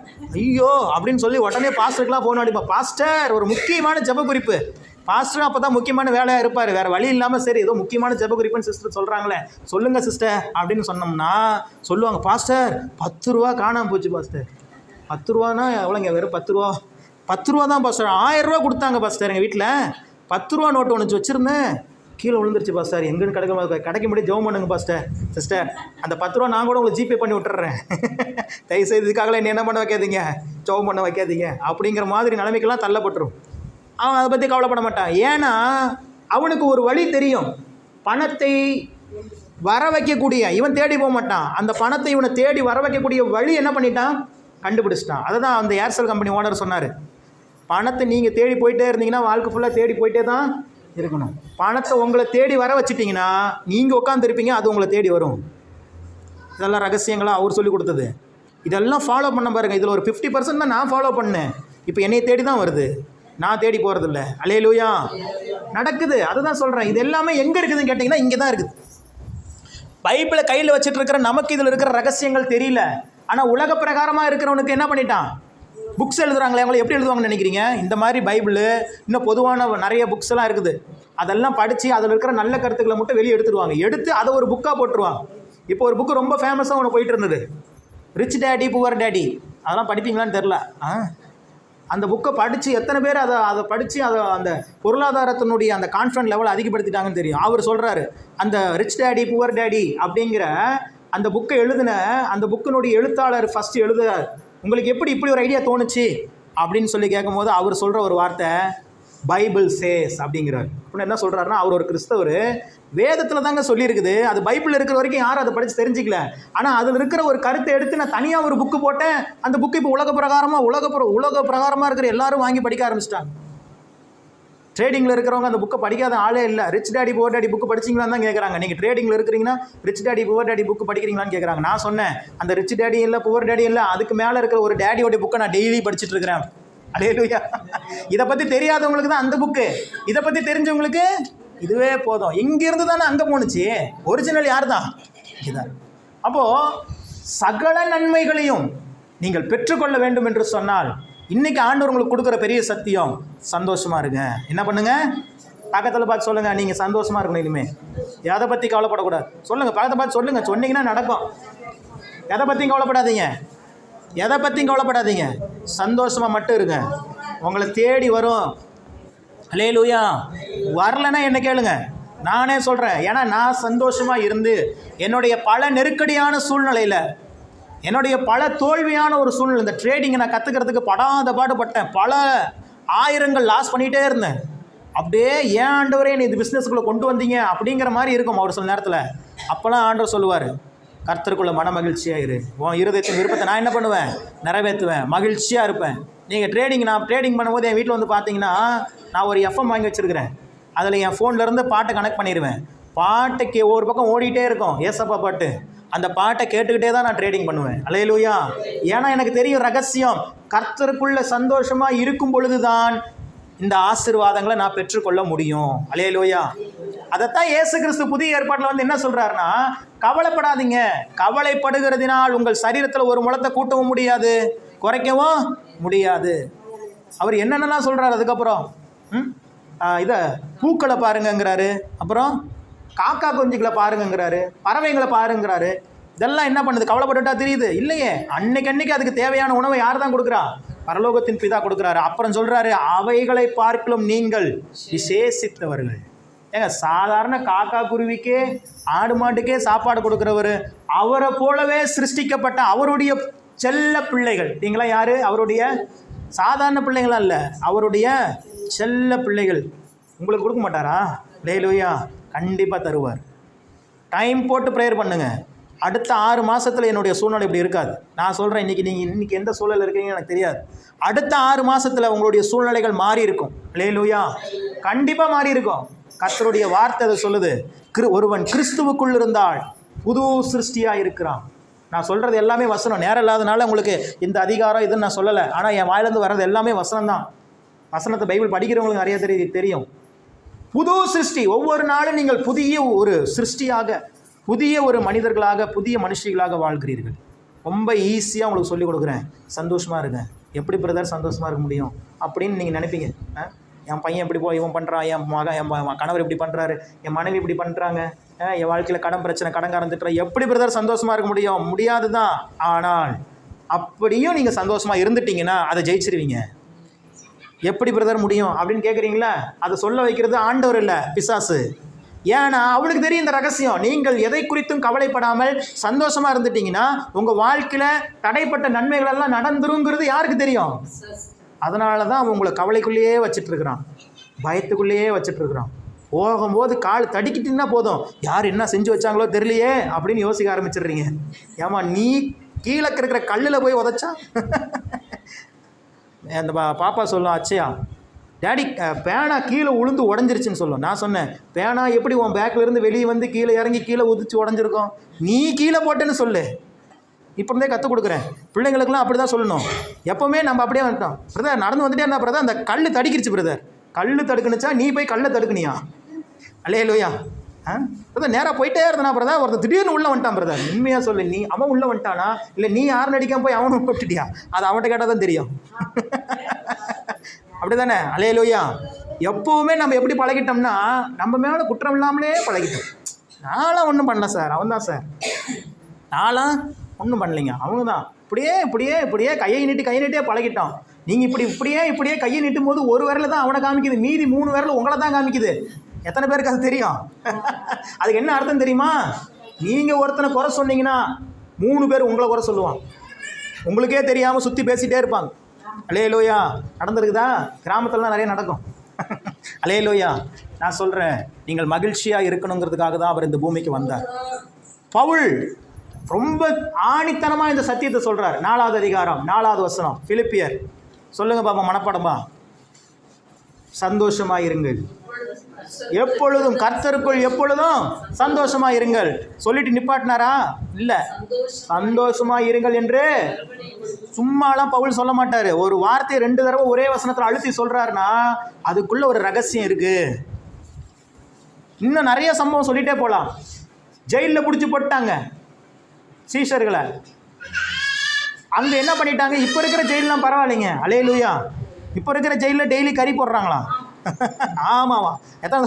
ஐயோ அப்படின்னு சொல்லி உடனே பாஸ்டருக்குலாம் ஃபோன் அடிப்போம். பாஸ்டர் ஒரு முக்கியமான ஜெப குறிப்பு. பாஸ்டர் அப்போ தான் முக்கியமான வேலையாக இருப்பார், வேறு வழி இல்லாமல். சரி ஏதோ முக்கியமான ஜெப குறிப்புன்னு சிஸ்டர் சொல்கிறாங்களே, சொல்லுங்கள் சிஸ்டர் அப்படின்னு சொன்னோம்னா சொல்லுவாங்க, பாஸ்டர் 10 ரூபா காணாமல் போச்சு பாஸ்டர். 10 ரூபானா எவ்வளோங்க? வெறும் 10 ரூபா. 10 ரூபா தான் பாஸ்டர். 1000 ரூபா கொடுத்தாங்க பாஸ்டர் எங்கள் வீட்டில். 10 ரூபா நோட்டு ஒன்று வச்சுருந்தேன், கீழே விழுந்துருச்சு பாஸ்டர். எங்கேன்னு கிடைக்க முடியும், ஜெபம் பண்ணுங்க பாஸ்டர். சிஸ்டர் அந்த 10 ரூபா நான் கூட உங்களுக்கு ஜிபே பண்ணி விட்டுறேன், தயவுசெய்து இதுக்காகலாம் என்ன பண்ண வைக்காதீங்க, ஜெபம் பண்ண வைக்காதீங்க அப்படிங்கிற மாதிரி நிலைமைக்கெல்லாம் தள்ளப்பட்டுரும். அவன் அதை பற்றி கவலைப்பட மாட்டான். ஏன்னா அவனுக்கு ஒரு வழி தெரியும். பணத்தை வர வைக்கக்கூடிய, இவன் தேடி போக மாட்டான், அந்த பணத்தை இவனை தேடி வர வைக்கக்கூடிய வழி என்ன பண்ணிட்டான்? கண்டுபிடிச்சிட்டான். அதை தான் அந்த ஏர்செல் கம்பெனி ஓனர் சொன்னார். பணத்தை நீங்கள் தேடி போயிட்டே இருந்தீங்கன்னா வாழ்க்கை ஃபுல்லாக தேடி போயிட்டே தான் இருக்கணும். பணத்தை உங்களை தேடி வர வச்சுட்டிங்கன்னா நீங்கள் உட்காந்துருப்பீங்க, அது உங்களை தேடி வரும். இதெல்லாம் ரகசியங்களாக அவர் சொல்லி கொடுத்தது. இதெல்லாம் ஃபாலோ பண்ண பாருங்கள். இதில் ஒரு 50% தான் நான் ஃபாலோ பண்ணேன். இப்போ என்னை தேடி தான் வருது, நான் தேடி போகிறதில்ல. அல்லேலூயா, நடக்குது. அதுதான் சொல்கிறேன். இது எல்லாமே எங்கே இருக்குதுன்னு கேட்டிங்கன்னா இங்கே தான் இருக்குது. பைபிளை கையில் வச்சுட்டு இருக்கிற நமக்கு இதில் இருக்கிற ரகசியங்கள் தெரியல. ஆனால் உலக பிரகாரமாக இருக்கிறவனுக்கு என்ன பண்ணிட்டான்? புக்ஸ் எழுதுறாங்களே, அவங்களை எப்படி எழுதுவாங்கன்னு நினைக்கிறீங்க? இந்த மாதிரி பைபிள் இன்னும் பொதுவான நிறைய புக்ஸ் எல்லாம் இருக்குது. அதெல்லாம் படித்து அதில் இருக்கிற நல்ல கருத்துக்களை மட்டும் வெளியே எடுத்துருவாங்க. எடுத்து அதை ஒரு புக்காக போட்டுருவாங்க. இப்போ ஒரு புக்கு ரொம்ப ஃபேமஸாக ஒன்று போயிட்டு இருந்தது, ரிச் டேடி புவர் டேடி. அதெல்லாம் படிப்பீங்களான்னு தெரில. அந்த புக்கை படித்து எத்தனை பேர் அதை படித்து அந்த பொருளாதாரத்தினுடைய அந்த கான்ஃபிடன்ட் லெவல் அதிகப்படுத்திட்டாங்கன்னு தெரியும். அவர் சொல்கிறாரு, அந்த ரிச் டேடி புவர் டேடி அப்படிங்கிற அந்த புக்கை எழுதின அந்த புக்கினுடைய எழுத்தாளர் ஃபஸ்ட்டு எழுதுறார், உங்களுக்கு எப்படி இப்படி ஒரு ஐடியா தோணுச்சு அப்படின்னு சொல்லி கேட்கும்போது அவர் சொல்கிற ஒரு வார்த்தை பைபிள் சேஸ் அப்படிங்கிறார். அப்படின்னு என்ன சொல்கிறாருன்னா, அவர் ஒரு கிறிஸ்தவர், வேதத்தில் தாங்க சொல்லியிருக்குது, அது பைபிள் இருக்கிற வரைக்கும் யாரும் அதை படித்து தெரிஞ்சிக்கல. ஆனால் அதில் இருக்கிற ஒரு கருத்தை எடுத்து நான் தனியாக ஒரு புக்கு போட்டேன். அந்த புக்கு இப்போ உலக பிரகாரமாக இருக்கிற எல்லாரும் வாங்கி படிக்க ஆரம்பிச்சிட்டாங்க. ட்ரேடிங்கில் இருக்கிறவங்க அந்த புக்கை படிக்காத ஆளே இல்லை. Rich daddy poor daddy book படிச்சிங்களான்னு தான் கேட்குறாங்க. நீங்கள் ட்ரேடிங்கில் இருக்கிறீங்கன்னா rich daddy poor daddy book படிக்கிறீங்களான்னு கேட்குறாங்க. நான் சொன்னேன், அந்த ரிச் டேடி இல்லை புவர் டேடி இல்லை, அதுக்கு மேலே இருக்கிற ஒரு டேடியோடைய புக்கை நான் டெய்லி படிச்சுட்டு இருக்கிறேன். அல்லேலூயா. இதை பற்றி தெரியாதவங்களுக்கு தான் அந்த புக்கு, இதை பற்றி தெரிஞ்சவங்களுக்கு இதுவே போதும். இங்கிருந்து தானே அங்கே போணுச்சு. ஒரிஜினல் யார் தான்? இதுதான். அப்போது சகல நன்மைகளையும் நீங்கள் பெற்றுக்கொள்ள வேண்டும் என்று சொன்னால் இன்றைக்கி ஆண்டவர் உங்களுக்கு கொடுக்குற பெரிய சத்தியம், சந்தோஷமாக இருங்க. என்ன பண்ணுங்க? பக்கத்தில் பார்த்து சொல்லுங்கள், நீங்கள் சந்தோஷமாக இருக்கணும். இனிமேல் எதை பற்றி கவலைப்படக்கூடாது. சொல்லுங்கள், பக்கத்தை பார்த்து சொல்லுங்கள். சொன்னீங்கன்னா நடக்கும். எதை பற்றியும் கவலைப்படாதீங்க, எதை பற்றியும் கவலைப்படாதீங்க. சந்தோஷமாக மட்டும் இருங்க. உங்களை தேடி வரும். அல்லேலூயா. வரலைன்னா என்ன கேளுங்க, நானே சொல்கிறேன். ஏன்னா நான் சந்தோஷமாக இருந்து என்னுடைய பல நெருக்கடியான சூழ்நிலையில், என்னுடைய பல தோல்வியான ஒரு சூழ்நிலை, இந்த ட்ரேடிங்கை நான் கற்றுக்கிறதுக்கு படாத பாடுபட்டேன். பல ஆயிரங்கள் லாஸ் பண்ணிகிட்டே இருந்தேன். அப்படியே ஏன் ஆண்டவரே நீ இது பிஸ்னஸ்க்குள்ளே கொண்டு வந்தீங்க அப்படிங்கிற மாதிரி இருக்கும் ஒரு சில நேரத்தில். அப்போல்லாம் ஆண்டவர் சொல்லுவார், கர்த்தருக்குள்ள மன மகிழ்ச்சியாக இரு, உன் இருதயத்தின் விருப்பத்தை நான் என்ன பண்ணுவேன்? நிறைவேற்றுவேன், மகிழ்ச்சியாக இருப்பேன். நீங்கள் நான் ட்ரேடிங் பண்ணும்போது என் வீட்டில் வந்து பார்த்தீங்கன்னா, நான் ஒரு எஃப்எம் வாங்கி வச்சுருக்கிறேன். அதில் என் ஃபோன்லேருந்து பாட்டை கனெக்ட் பண்ணிடுவேன். பாட்டுக்கு ஒவ்வொரு பக்கம் ஓடிட்டே இருக்கும், ஏசப்பா பாட்டு. அந்த பாட்டை கேட்டுக்கிட்டே தான் நான் ட்ரேடிங் பண்ணுவேன். அல்லேலூயா. ஏன்னா எனக்கு தெரியும் ரகசியம், கர்த்தருக்குள்ள சந்தோஷமாக இருக்கும் பொழுது தான் இந்த ஆசீர்வாதங்களை நான் பெற்றுக்கொள்ள முடியும். அல்லேலூயா. அதைத்தான் இயேசு கிறிஸ்து புதிய ஏற்பாட்டில் வந்து என்ன சொல்கிறாருன்னா, கவலைப்படாதீங்க. கவலைப்படுகிறதினால் உங்கள் சரீரத்தில் ஒரு முழத்தை கூட்டவும் முடியாது, குறைக்கவும் முடியாது. அவர் என்னென்னலாம் சொல்கிறார் அதுக்கப்புறம்? இதை பூக்களை பாருங்கங்கிறாரு, அப்புறம் காக்கா குஞ்சுகளை பாருங்கிறாரு, பறவைங்களை பாருங்கிறாரு. இதெல்லாம் என்ன பண்ணுது? கவலைப்பட்டுட்டா தெரியுது இல்லையே. அன்னைக்கு அதுக்கு தேவையான உணவை யார் தான் கொடுக்குறா? பரலோகத்தின் பிதா கொடுக்குறாரு. அப்புறம் சொல்கிறாரு, அவைகளை பார்க்கலும் நீங்கள் விசேஷித்தவர்கள். ஏங்க, சாதாரண காக்கா குருவிக்கே ஆடு மாட்டுக்கே சாப்பாடு கொடுக்குறவர், அவரை போலவே சிருஷ்டிக்கப்பட்ட அவருடைய செல்ல பிள்ளைகள். நீங்களாம் யார்? அவருடைய சாதாரண பிள்ளைங்களாம் இல்லை, அவருடைய செல்ல பிள்ளைகள். உங்களுக்கு கொடுக்க மாட்டாரா? அல்லேலூயா. கண்டிப்பாக தருவார். டைம் போட்டு ப்ரேயர் பண்ணுங்கள். அடுத்த 6 மாதத்தில் என்னுடைய சூழ்நிலை இப்படி இருக்காது. நான் சொல்கிறேன், இன்றைக்கி எந்த சூழ்நிலை இருக்கீங்கன்னு எனக்கு தெரியாது. அடுத்த 6 மாதத்தில் உங்களுடைய சூழ்நிலைகள் மாறி இருக்கும். அல்லேலூயா. கண்டிப்பாக மாறி இருக்கும். கர்த்தருடைய வார்த்தை அதை சொல்லுது. ஒருவன் கிறிஸ்துவுக்குள் இருந்தால் புது சிருஷ்டியாக இருக்கிறான். நான் சொல்கிறது எல்லாமே வசனம். நேரம் இல்லாதனால உங்களுக்கு இந்த அதிகாரம் இதுன்னு நான் சொல்லலை. ஆனால் என் வாயிலேருந்து வர்றது எல்லாமே வசனம் தான். வசனத்தை பைபிள் படிக்கிறவங்களுக்கு நிறைய தெரியும். புது சிருஷ்டி. ஒவ்வொரு நாளும் நீங்கள் புதிய ஒரு சிருஷ்டியாக, புதிய ஒரு மனிதர்களாக, புதிய மனுஷிகளாக வாழ்கிறீர்கள். ரொம்ப ஈஸியாக உங்களுக்கு சொல்லிக் கொடுக்குறேன். சந்தோஷமாக இருங்க. எப்படி பிரதர் சந்தோஷமாக இருக்க முடியும் அப்படின்னு நீங்கள் நினைப்பீங்க. என் பையன் இப்படி இவன் பண்ணுறான், என் கணவர் இப்படி பண்ணுறாரு, என் மனைவி இப்படி பண்ணுறாங்க, என் வாழ்க்கையில் கடன் பிரச்சனை, கடன்காரன் திட்டுறேன், எப்படி பிரதர் சந்தோஷமாக இருக்க முடியும்? முடியாது தான். ஆனால் அப்படியும் நீங்கள் சந்தோஷமாக இருந்துட்டீங்கன்னா அதை ஜெயிச்சிருவீங்க. எப்படி பிரதர் முடியும் அப்படின்னு கேட்குறீங்களா? அதை சொல்ல வைக்கிறது ஆண்டவர் இல்லை, பிசாசு. ஏன்னா அவளுக்கு தெரியும் இந்த ரகசியம். நீங்கள் எதை குறித்தும் கவலைப்படாமல் சந்தோஷமாக இருந்துட்டீங்கன்னா உங்கள் வாழ்க்கையில் தடைப்பட்ட நன்மைகளெல்லாம் நடந்துருங்கிறது யாருக்கு தெரியும்? அதனால தான் அவன் உங்களை கவலைக்குள்ளேயே வச்சிட்ருக்கிறான், பயத்துக்குள்ளேயே வச்சிட்ருக்கிறான். போகும்போது கால் தடிக்கிட்டிங்கன்னா போதும், யார் என்ன செஞ்சு வச்சாங்களோ தெரியலையே அப்படின்னு யோசிக்க ஆரம்பிச்சிடுறீங்க. ஏமா நீ கீழே இருக்கிற கல்லில் போய் உதைச்சா அந்த பாப்பா சொல்லும், அச்சயா டேடி பேனா கீழே உளுந்து உடஞ்சிருச்சுன்னு சொல்லும். நான் சொன்னேன், பேனா எப்படி உன் பேக்கிலேருந்து வெளியே வந்து கீழே இறங்கி கீழே உதிச்சு உடஞ்சிருக்கும், நீ கீழே போட்டேன்னு சொல்லு. இப்போ இருந்தே கற்றுக் கொடுக்குறேன் பிள்ளைங்களுக்குலாம், அப்படி தான் சொல்லணும். எப்போவுமே நம்ம அப்படியே வந்துட்டோம். பிரதர் நடந்து வந்துட்டே இருந்தா பிரதர் அந்த கல் தடுக்கிடுச்சு பிரதர், கல் தடுக்குனுச்சா நீ போய் கல்லை தடுக்குனியா? அல்லேலூயா. பிரதர் நேராக போயிட்டே இருந்தா பிரதர், ஒருத்தர் திடீர்னு உள்ளே வந்துட்டான் பிரதர். உண்மையாக சொல்லு, நீ அவன் உள்ளே வந்துட்டானா இல்லை நீ யாரும் நடிக்காம போய் அவனும் போட்டுட்டியா? அது அவன்கிட்ட கேட்டால் தான் தெரியும். அப்படி தானே? அல்லேலூயா. எப்போவுமே நம்ம எப்படி பழகிட்டோம்னா நம்ம மேலே குற்றம் இல்லாமலே பழகிட்டோம். நான்லாம் ஒன்றும் பண்ணல சார், அவன் தான் சார், நான்லாம் ஒன்றும் பண்ணலைங்க, அவங்க தான். இப்படியே இப்படியே இப்படியே கையை நீட்டே பழகிட்டோம். நீங்கள் இப்படியே கையை நீட்டும் போது ஒரு விரல தான் அவனை காமிக்குது, மீதி 3 விரல் உங்களை தான் காமிக்குது. எத்தனை பேருக்கு அது தெரியும்? அதுக்கு என்ன அர்த்தம் தெரியுமா? நீங்கள் ஒருத்தனை குறை சொன்னீங்கன்னா 3 பேர் உங்களை குறை சொல்லுவான், உங்களுக்கே தெரியாமல் சுற்றி பேசிகிட்டே இருப்பாங்க. அல்லேலூயா. நடந்திருக்குதா? கிராமத்துலலாம் நிறைய நடக்கும். அல்லேலூயா. நான் சொல்கிறேன், நீங்கள் மகிழ்ச்சியாக இருக்கணுங்கிறதுக்காக தான் அவர் இந்த பூமிக்கு வந்தார். பவுல் ரொம்ப ஆணித்தனமாக இந்த சத்தியத்தை சொல்கிறார். 4வது அதிகாரம் 4வது வசனம், பிலிப்பியர். சொல்லுங்க பாப்பா, மனப்பாடமா. சந்தோஷமாக இருங்கள் எப்பொழுதும், கர்த்தருக்குள் எப்பொழுதும் சந்தோஷமாக இருங்கள். சொல்லிட்டு நிப்பாட்டினாரா? இல்லை, சந்தோஷமாக இருங்கள் என்று சும்மாலாம் பவுல் சொல்ல மாட்டார். ஒரு வார்த்தையை 2 தடவை ஒரே வசனத்தில் அழுத்தி சொல்கிறாருன்னா அதுக்குள்ளே ஒரு ரகசியம் இருக்குது. இன்னும் நிறைய சம்பவம் சொல்லிகிட்டே போகலாம். ஜெயிலில் பிடிச்சி போட்டாங்க சீஷர்களை, அங்கே என்ன பண்ணிட்டாங்க? இப்போ இருக்கிற ஜெயிலெலாம் பரவாயில்லைங்க. அல்லேலூயா. இப்போ இருக்கிற ஜெயிலில் டெய்லி கறி போடுறாங்களாம். ஆமாவா? எத்தனை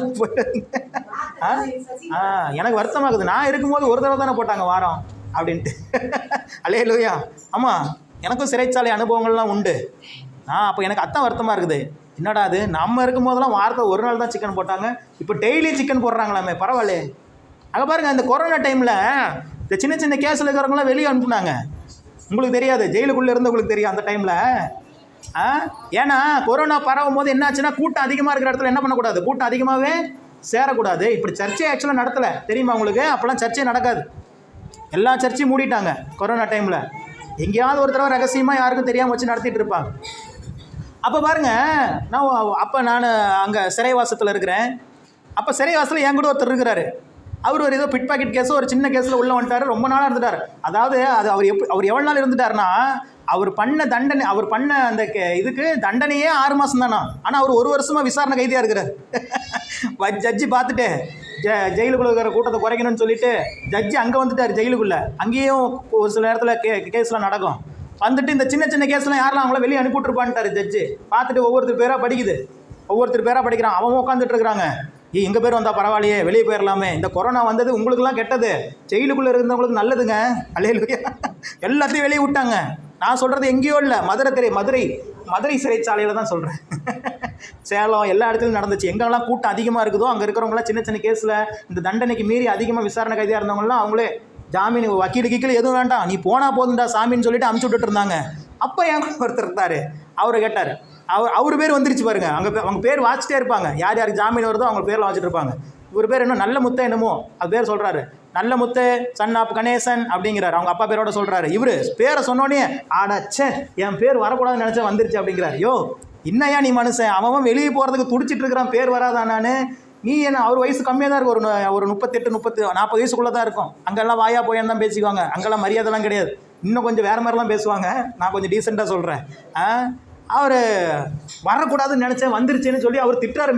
எனக்கு வருத்தமாகுது. நான் இருக்கும்போது ஒரு தடவை தானே போட்டாங்க வாரம் அப்படின்ட்டு. அல்லேலூயா. ஆமாம், எனக்கும் சிறைச்சாலை அனுபவங்கள்லாம் உண்டு. அப்போ எனக்கு அத்தான் வருத்தமாக இருக்குது. என்னடா அது, நம்ம இருக்கும் போதெல்லாம் வாரத்தை ஒரு நாள் தான் சிக்கன் போட்டாங்க, இப்போ டெய்லி சிக்கன் போடுறாங்களாமே, பரவாயில்ல. அங்கே பாருங்கள், இந்த கொரோனா டைமில் இந்த சின்ன கேஸில் இருக்கிறவங்களாம் வெளியே அனுப்புனாங்க. உங்களுக்கு தெரியாது, ஜெயிலுக்குள்ளே இருந்தவங்களுக்கு தெரியும் அந்த டைமில். ஏன்னா கொரோனா பரவும் போது என்னாச்சுன்னா, கூட்டம் அதிகமாக இருக்கிற இடத்துல என்ன பண்ணக்கூடாது, கூட்டம் அதிகமாகவே சேரக்கூடாது. இப்படி சர்ச்சை ஆக்சுவலாக நடத்தலை, தெரியுமா உங்களுக்கு? அப்போல்லாம் சர்ச்சை நடக்காது, எல்லா சர்ச்சையும் மூடிட்டாங்க கொரோனா டைமில். எங்கேயாவது ஒரு தடவை ரகசியமாக யாருக்கும் தெரியாமல் வச்சு நடத்திட்டு இருப்பாங்க. அப்போ பாருங்கள், நான் அங்கே சிறைவாசத்தில் இருக்கிறேன். அப்போ சிறைவாசத்தில் என் கூட ஒருத்தர் இருக்கிறாரு. அவர் ஒரு ஏதோ பிட் பாக்கெட் கேஸோ ஒரு சின்ன கேஸில் உள்ளே வந்துட்டார். ரொம்ப நாளாக இருந்துட்டார். அதாவது அவர் எவ்வளோ நாள் இருந்துட்டார்னா, அவர் பண்ண அந்த இதுக்கு தண்டனையே 6 மாதம் தானா. ஆனால் அவர் 1 வருஷமாக விசாரணை கைதியாக இருக்கிறார். ஜட்ஜி பார்த்துட்டு ஜெயிலுக்குள்ளே இருக்கிற கூட்டத்தை குறைக்கணும்னு சொல்லிட்டு ஜட்ஜி அங்கே வந்துட்டார் ஜெயிலுக்குள்ளே. அங்கேயும் ஒரு சில நேரத்தில் கேஸ்லாம் நடக்கும். வந்துட்டு இந்த சின்ன கேஸ்லாம் யாரெல்லாம் அவங்கள வெளியே அனுப்பிவிட்ருப்பான்ட்டார் ஜட்ஜி. பார்த்துட்டு ஒவ்வொருத்தர் பேராக படிக்கிறான். அவன் உட்காந்துட்டு இருக்கிறாங்க. எங்கள் பேர் வந்தால் பரவாயில்லையே, வெளியே போயிடலாமே. இந்த கொரோனா வந்தது உங்களுக்குலாம் கெட்டது, ஜெயிலுக்குள்ளே இருந்தவங்களுக்கு நல்லதுங்க. அல்லேலூயா. எல்லாத்தையும் வெளியே விட்டாங்க. நான் சொல்கிறது எங்கேயோ இல்லை, மதுரை சிறைச்சாலையில் தான் சொல்கிறேன். சேலம் எல்லா இடத்துலையும் நடந்துச்சு. எங்கெல்லாம் கூட்டம் அதிகமாக இருக்குதோ அங்கே இருக்கிறவங்களாம் சின்ன கேஸில் இந்த தண்டனைக்கு மீறி அதிகமாக விசாரணை கைதியாக இருந்தவங்களாம் அவங்களே ஜாமீன், வக்கீலுக்கு எதுவும் வேண்டாம், நீ போனால் போதுண்டா சாமின்னு சொல்லிட்டு அமுச்சு விட்டுட்டு இருந்தாங்க. அப்போ என் ஒருத்தர் இருந்தார், அவர் கேட்டார். அவர் பேர் வந்துருச்சு பாருங்க. அவங்க பேர் வாச்சிட்டே இருப்பாங்க, யார் யாருக்கு ஜாமீன் வருதோ அவங்க பேர்லாம் வச்சுட்டு இருப்பாங்க. இவர் பேர் என்ன, நல்ல முத்தை என்னமோ அது பேர் சொல்கிறாரு. நல்ல முத்து சன் ஆப் கணேசன் அப்படிங்கிறார், அவங்க அப்பா பேரோட சொல்கிறாரு. இவர் பேரை சொன்னோடனே ஆடாச்சே என் பேர் வரக்கூடாதுன்னு நினச்சா வந்துருச்சு அப்படிங்கிறார். யோ இன்னையா நீ மனுஷன், அவன் வெளியே போகிறதுக்கு துடிச்சிட்டு இருக்கிறான், பேர் வராதான். நீ என்ன, அவர் வயசு கம்மியாக தான் இருக்கும், ஒரு 38 40 வயசுக்குள்ளே தான் இருக்கும். அங்கெல்லாம் வாயா போயான்னு தான் பேசிக்குவாங்க, அங்கெல்லாம் மரியாதைலாம் கிடையாது. இன்னும் கொஞ்சம் வேறு மாதிரிலாம் பேசுவாங்க. நான் கொஞ்சம் டீசெண்டாக சொல்கிறேன். அவர் வரக்கூடாதுன்னு நினச்சேன், வந்துருச்சுன்னு சொல்லி அவர் திட்டுறாரு.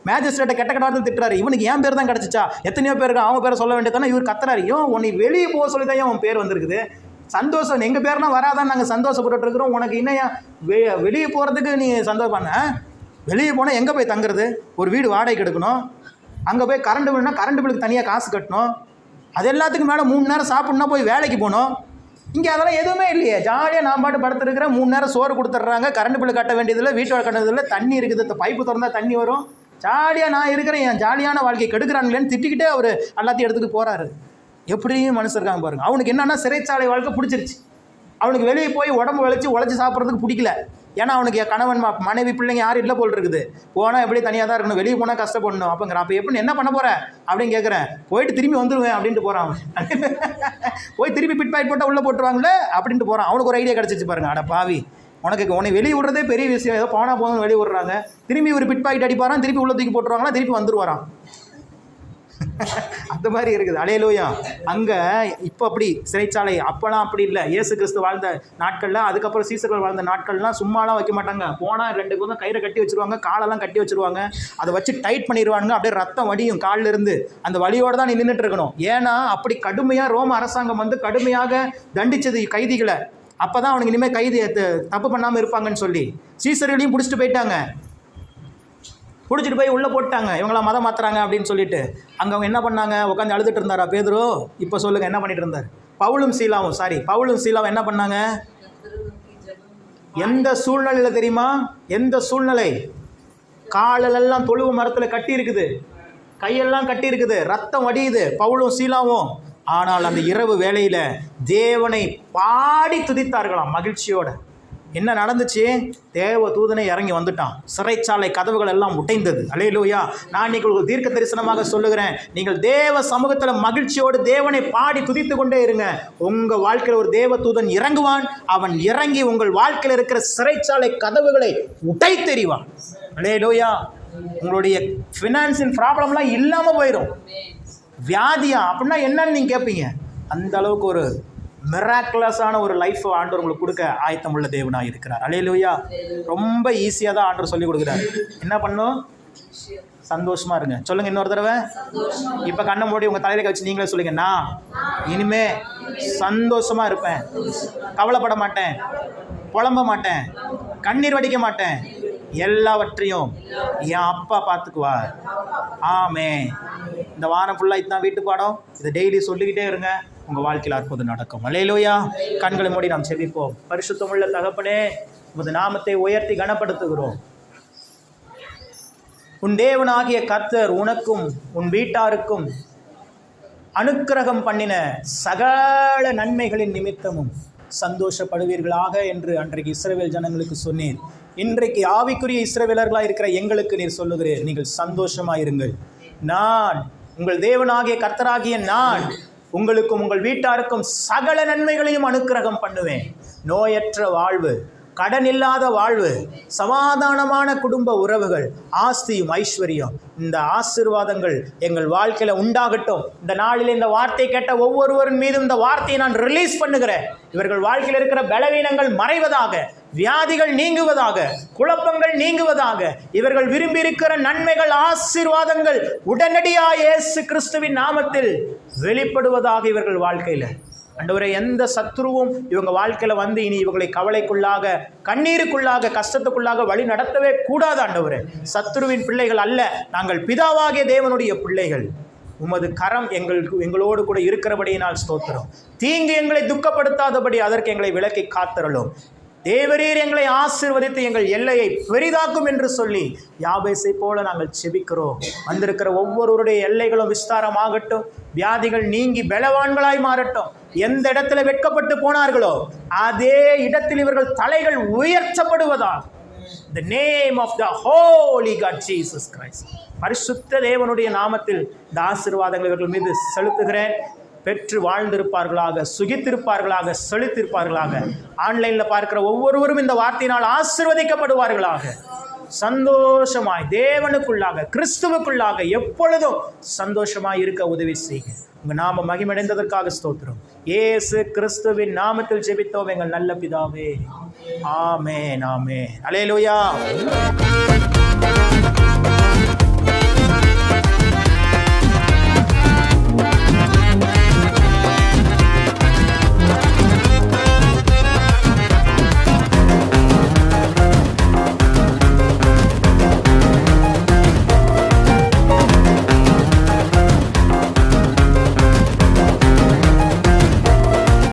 மேஜிஸ்ட்ரேட்டை கெட்ட கடாது திட்டுறாரு. இவனுக்கு என் பேர் தான் கிடச்சிச்சா, எத்தனையோ பேருக்கு அவங்க பேரை சொல்ல வேண்டியதானே. இவர் கத்துறாரு, உன்னை வெளியே போக சொல்லி தான் உன் பேர் வந்திருக்குது. சந்தோஷம், எங்கள் பேர்லாம் வராதான் நாங்கள் சந்தோஷப்பட்டு இருக்கிறோம். உனக்கு இன்னையா வெளியே போகிறதுக்கு நீ சந்தோஷம் பண்ண? வெளியே போனால் எங்கே போய் தங்குறது? ஒரு வீடு வாடகைக்கு எடுக்கணும், அங்கே போய் கரண்ட் பில்னா கரண்ட் பில்லுக்கு தனியாக காசு கட்டணும், அது எல்லாத்துக்கும் மேலே 3 நேரம் சாப்பிட்ணுன்னா போய் வேலைக்கு போகணும். இங்கே அதெல்லாம் எதுவுமே இல்லையே, ஜாலியாக நான் பாட்டு படுத்துருக்கிறேன். 3 நேரம் சோறு கொடுத்துட்றாங்க, கரண்ட் பில்லு கட்ட வேண்டியதில்லை, வீட்டோட கட்டதில்லை, தண்ணி இருக்குது, இந்த பைப்பு திறந்தா தண்ணி வரும், ஜாலியாக நான் இருக்கிறேன். என் ஜாலியான வாழ்க்கை கெடுக்கிறாங்களேன்னு திட்டிக்கிட்டே அவர் எல்லாத்தையும் எடுத்துகிட்டு போகிறாரு. எப்படியும் மனசு இருக்காங்க பாருங்கள். அவனுக்கு என்னன்னா சிறைச்சாலை வாழ்க்கை பிடிச்சிருச்சு. அவனுக்கு வெளியே போய் உடம்பு உழைச்சி சாப்பிட்றதுக்கு பிடிக்கல. ஏன்னா அவனுக்கு கணவன் மனைவி பிள்ளைங்க யாரும் இல்லை போல் இருக்குது. போனால் எப்படி தனியாக தான் இருக்கணும், வெளியே போனால் கஷ்டப்படணும். அப்போங்கிறான். அப்போ எப்படி என்ன பண்ண போகிறேன் அப்படின்னு கேட்குறேன். போயிட்டு திரும்பி வந்துடுவேன் அப்படின்ட்டு போகிறான். போய் திரும்பி பிட் பாக்கெட் போட்டால் உள்ளே போட்டுருவாங்களே அப்படின்ட்டு போகிறான். அவனுக்கு ஒரு ஐடியா கிடச்சிச்சு பாருங்க. அட பாவி, உன்னை வெளியே விடுறதே பெரிய விஷயம். ஏதோ போனா போதும் வெளியே விடுறாங்க. திரும்பி ஒரு பிட் பாக்கெட் அடிப்பாரான், திருப்பி உள்ள தூக்கி போட்டுருவாங்களா, திருப்பி வந்துருவாராம். அந்த மாதிரி இருக்குது. அல்லேலூயா. அங்கே இப்போ அப்படி சிறைச்சாலை, அப்போலாம் அப்படி இல்லை. இயேசு கிறிஸ்து வாழ்ந்த நாட்களில், அதுக்கப்புறம் சீசர்கள் வாழ்ந்த நாட்கள்லாம் சும்மாலாம் வைக்க மாட்டாங்க. போனால் 2 பேரும் கயிறை கட்டி வச்சுருவாங்க, காலெல்லாம் கட்டி வச்சுருவாங்க, அதை வச்சு டைட் பண்ணிடுவாங்க. அப்படியே ரத்தம் வடியும் காலில் இருந்து. அந்த வலியோடு தான் நீ நின்றுட்டு இருக்கணும். ஏன்னா அப்படி கடுமையாக ரோம அரசாங்கம் வந்து கடுமையாக தண்டிச்சது கைதிகளை. அப்போ தான் அவனுக்கு இனிமேல் கைதி தப்பு பண்ணாமல் இருப்பாங்கன்னு சொல்லி சீசர்களையும் பிடிச்சிட்டு போயிட்டாங்க. பிடிச்சிட்டு போய் உள்ளே போட்டாங்க. இவங்களாம் மதம் மாற்றுறாங்க அப்படின்னு சொல்லிட்டு. அங்கே அவங்க என்ன பண்ணாங்க? உட்காந்து அழுதுட்டு இருந்தாரா பேதுரு? இப்போ சொல்லுங்கள், என்ன பண்ணிட்டு இருந்தார்? பவுலும் சீலாவும் என்ன பண்ணாங்க? எந்த சூழ்நிலையில் தெரியுமா? எந்த சூழ்நிலை? காலெல்லாம் தொழுவு மரத்தில் கட்டி இருக்குது, கையெல்லாம் கட்டி இருக்குது, ரத்தம் வடியுது பவுலும் சீலாவும். ஆனால் அந்த இரவு வேளையில் தேவனை பாடி துதித்தார்களாம் மகிழ்ச்சியோட. என்ன நடந்துச்சு? தேவ தூதனை இறங்கி வந்துட்டான். சிறைச்சாலை கதவுகள் எல்லாம் உடைந்தது. அல்லேலூயா. நான் நீங்கள் ஒரு தீர்க்க தரிசனமாக சொல்லுகிறேன், நீங்கள் தேவ சமூகத்தில் மகிழ்ச்சியோடு தேவனை பாடி துதித்து கொண்டே இருங்க. உங்கள் வாழ்க்கையில் ஒரு தேவ தூதன் இறங்குவான். அவன் இறங்கி உங்கள் வாழ்க்கையில் இருக்கிற சிறைச்சாலை கதவுகளை உடைத்தெறிவான். அல்லேலூயா. உங்களுடைய ஃபினான்சியல் ப்ராப்ளம்லாம் இல்லாமல் போயிடும். வியாதியா அப்படின்னா என்னன்னு நீங்கள் கேட்பீங்க. அந்த அளவுக்கு ஒரு மிராக்குலஸான ஒரு லைஃப் ஆண்டவர் உங்களுக்கு கொடுக்க ஆயத்தமுள்ள தேவனாக இருக்கிறார். அல்லேலூயா. ரொம்ப ஈஸியாக தான் ஆண்டவர் சொல்லி கொடுக்குறாரு. என்ன பண்ணும்? சந்தோஷமாக இருங்க. சொல்லுங்கள் இன்னொரு தடவை. இப்போ கண்ணை மூடி உங்கள் தலையில வச்சு நீங்களே சொல்லுங்க, நான் இனிமே சந்தோஷமாக இருப்பேன், கவலைப்பட மாட்டேன், புலம்ப மாட்டேன், கண்ணீர் வடிக்க மாட்டேன், எல்லாவற்றையும் என் அப்பா பார்த்துக்குவார். ஆமே. இந்த வாரம் ஃபுல்லாக இதுதான் வீட்டு பாடம். இதை டெய்லி சொல்லிக்கிட்டே இருங்க. உங்கள் வாழ்க்கையில் அற்புதம் நடக்கும். அல்லேலூயா. கண்களை மூடி நாம் செபிப்போம். பரிசுத்தமுள்ள தகப்பனே, உமது நாமத்தை உயர்த்தி கனப்படுத்துகிறோம். உன் தேவனாகிய கர்த்தர் உனக்கும் உன் வீட்டாருக்கும் அனுக்கிரகம் பண்ணின சகல நன்மைகளின் நிமித்தமும் சந்தோஷப்படுவீர்களாக என்று அன்றைக்கு இஸ்ரவேல் ஜனங்களுக்கு சொன்னீர். இன்றைக்கு ஆவிக்குரிய இஸ்ரவேலர்களாக இருக்கிற எங்களுக்கு நீர் சொல்லுகிறீர், நீங்கள் சந்தோஷமாயிருங்கள். நான் உங்கள் தேவனாகிய கர்த்தராகிய நான் உங்களுக்கும் உங்கள் வீட்டாருக்கும் சகல நன்மைகளையும் அனுக்கிரகம் பண்ணுவேன். நோயற்ற வாழ்வு, கடன் இல்லாத வாழ்வு, சமாதானமான குடும்ப உறவுகள், ஆஸ்தியும் ஐஸ்வர்யம், இந்த ஆசீர்வாதங்கள் எங்கள் வாழ்க்கையில் உண்டாகட்டும். இந்த நாளில் இந்த வார்த்தை கேட்ட ஒவ்வொருவரின் மீதும் இந்த வார்த்தையை நான் ரிலீஸ் பண்ணுகிறேன். இவர்கள் வாழ்க்கையில் இருக்கிற பலவீனங்கள் மறைவதாக, வியாதிகள் நீங்குவதாக, குழப்பங்கள் நீங்குவதாக, இவர்கள் விரும்பி இருக்கிற நன்மைகள், ஆசீர்வாதங்கள் உடனடியாக இயேசு கிறிஸ்துவின் நாமத்தில் வெளிப்படுவதாக இவர்கள் வாழ்க்கையில். ஆண்டவரே, எந்த சத்துருவும் இவங்க வாழ்க்கையில் வந்து இனி இவங்களை கவலைக்குள்ளாக, கண்ணீருக்குள்ளாக, கஷ்டத்துக்குள்ளாக வழி நடத்தவே கூடாது. ஆண்டவரே, சத்துருவின் பிள்ளைகள் அல்ல, நாங்கள் பிதாவாகிய தேவனுடைய பிள்ளைகள். உமது கரம் எங்களோடு கூட இருக்கிறபடியினால் ஸ்தோத்திரம். தீங்கு எங்களை துக்கப்படுத்தாதபடி அதற்கு எங்களை விலக்கி காத்தருளும். தேவரீர் எங்களை ஆசீர்வதித்து எங்கள் எல்லையை பெரிதாக்கும் என்று சொல்லி யாபேசை போல நாங்கள் செபிக்கிறோம். வந்திருக்கிற ஒவ்வொருவருடைய எல்லைகளும் விஸ்தாரமாகட்டும். வியாதிகள் நீங்கி பலவான்களாய் மாறட்டும். எந்த இடத்துல வெட்கப்பட்டு போனார்களோ அதே இடத்தில் இவர்கள் தலைகள் உயர்த்தப்படுவதால். The name of the Holy God Jesus Christ. பரிசுத்த தேவனுடைய நாமத்தில் இந்த ஆசீர்வாதங்கள் இவர்கள் மீது செலுத்துகிறேன். பெற்று வாழ்ந்திருப்பார்களாக, சுகித்திருப்பார்களாக, செலுத்திருப்பார்களாக. ஆன்லைனில் பார்க்கிற ஒவ்வொருவரும் இந்த வார்த்தையினால் ஆசீர்வதிக்கப்படுவார்களாக. சந்தோஷமாய் தேவனுக்குள்ளாக, கிறிஸ்துவுக்குள்ளாக எப்பொழுதும் சந்தோஷமாய் இருக்க உதவி செய்க. உங்கள் நாம மகிமடைந்ததற்காக ஸ்தோத்திரம். இயேசு கிறிஸ்துவின் நாமத்தில் ஜெபித்தோம் எங்கள் நல்ல பிதாவே. ஆமென், ஆமென். அல்லேலூயா.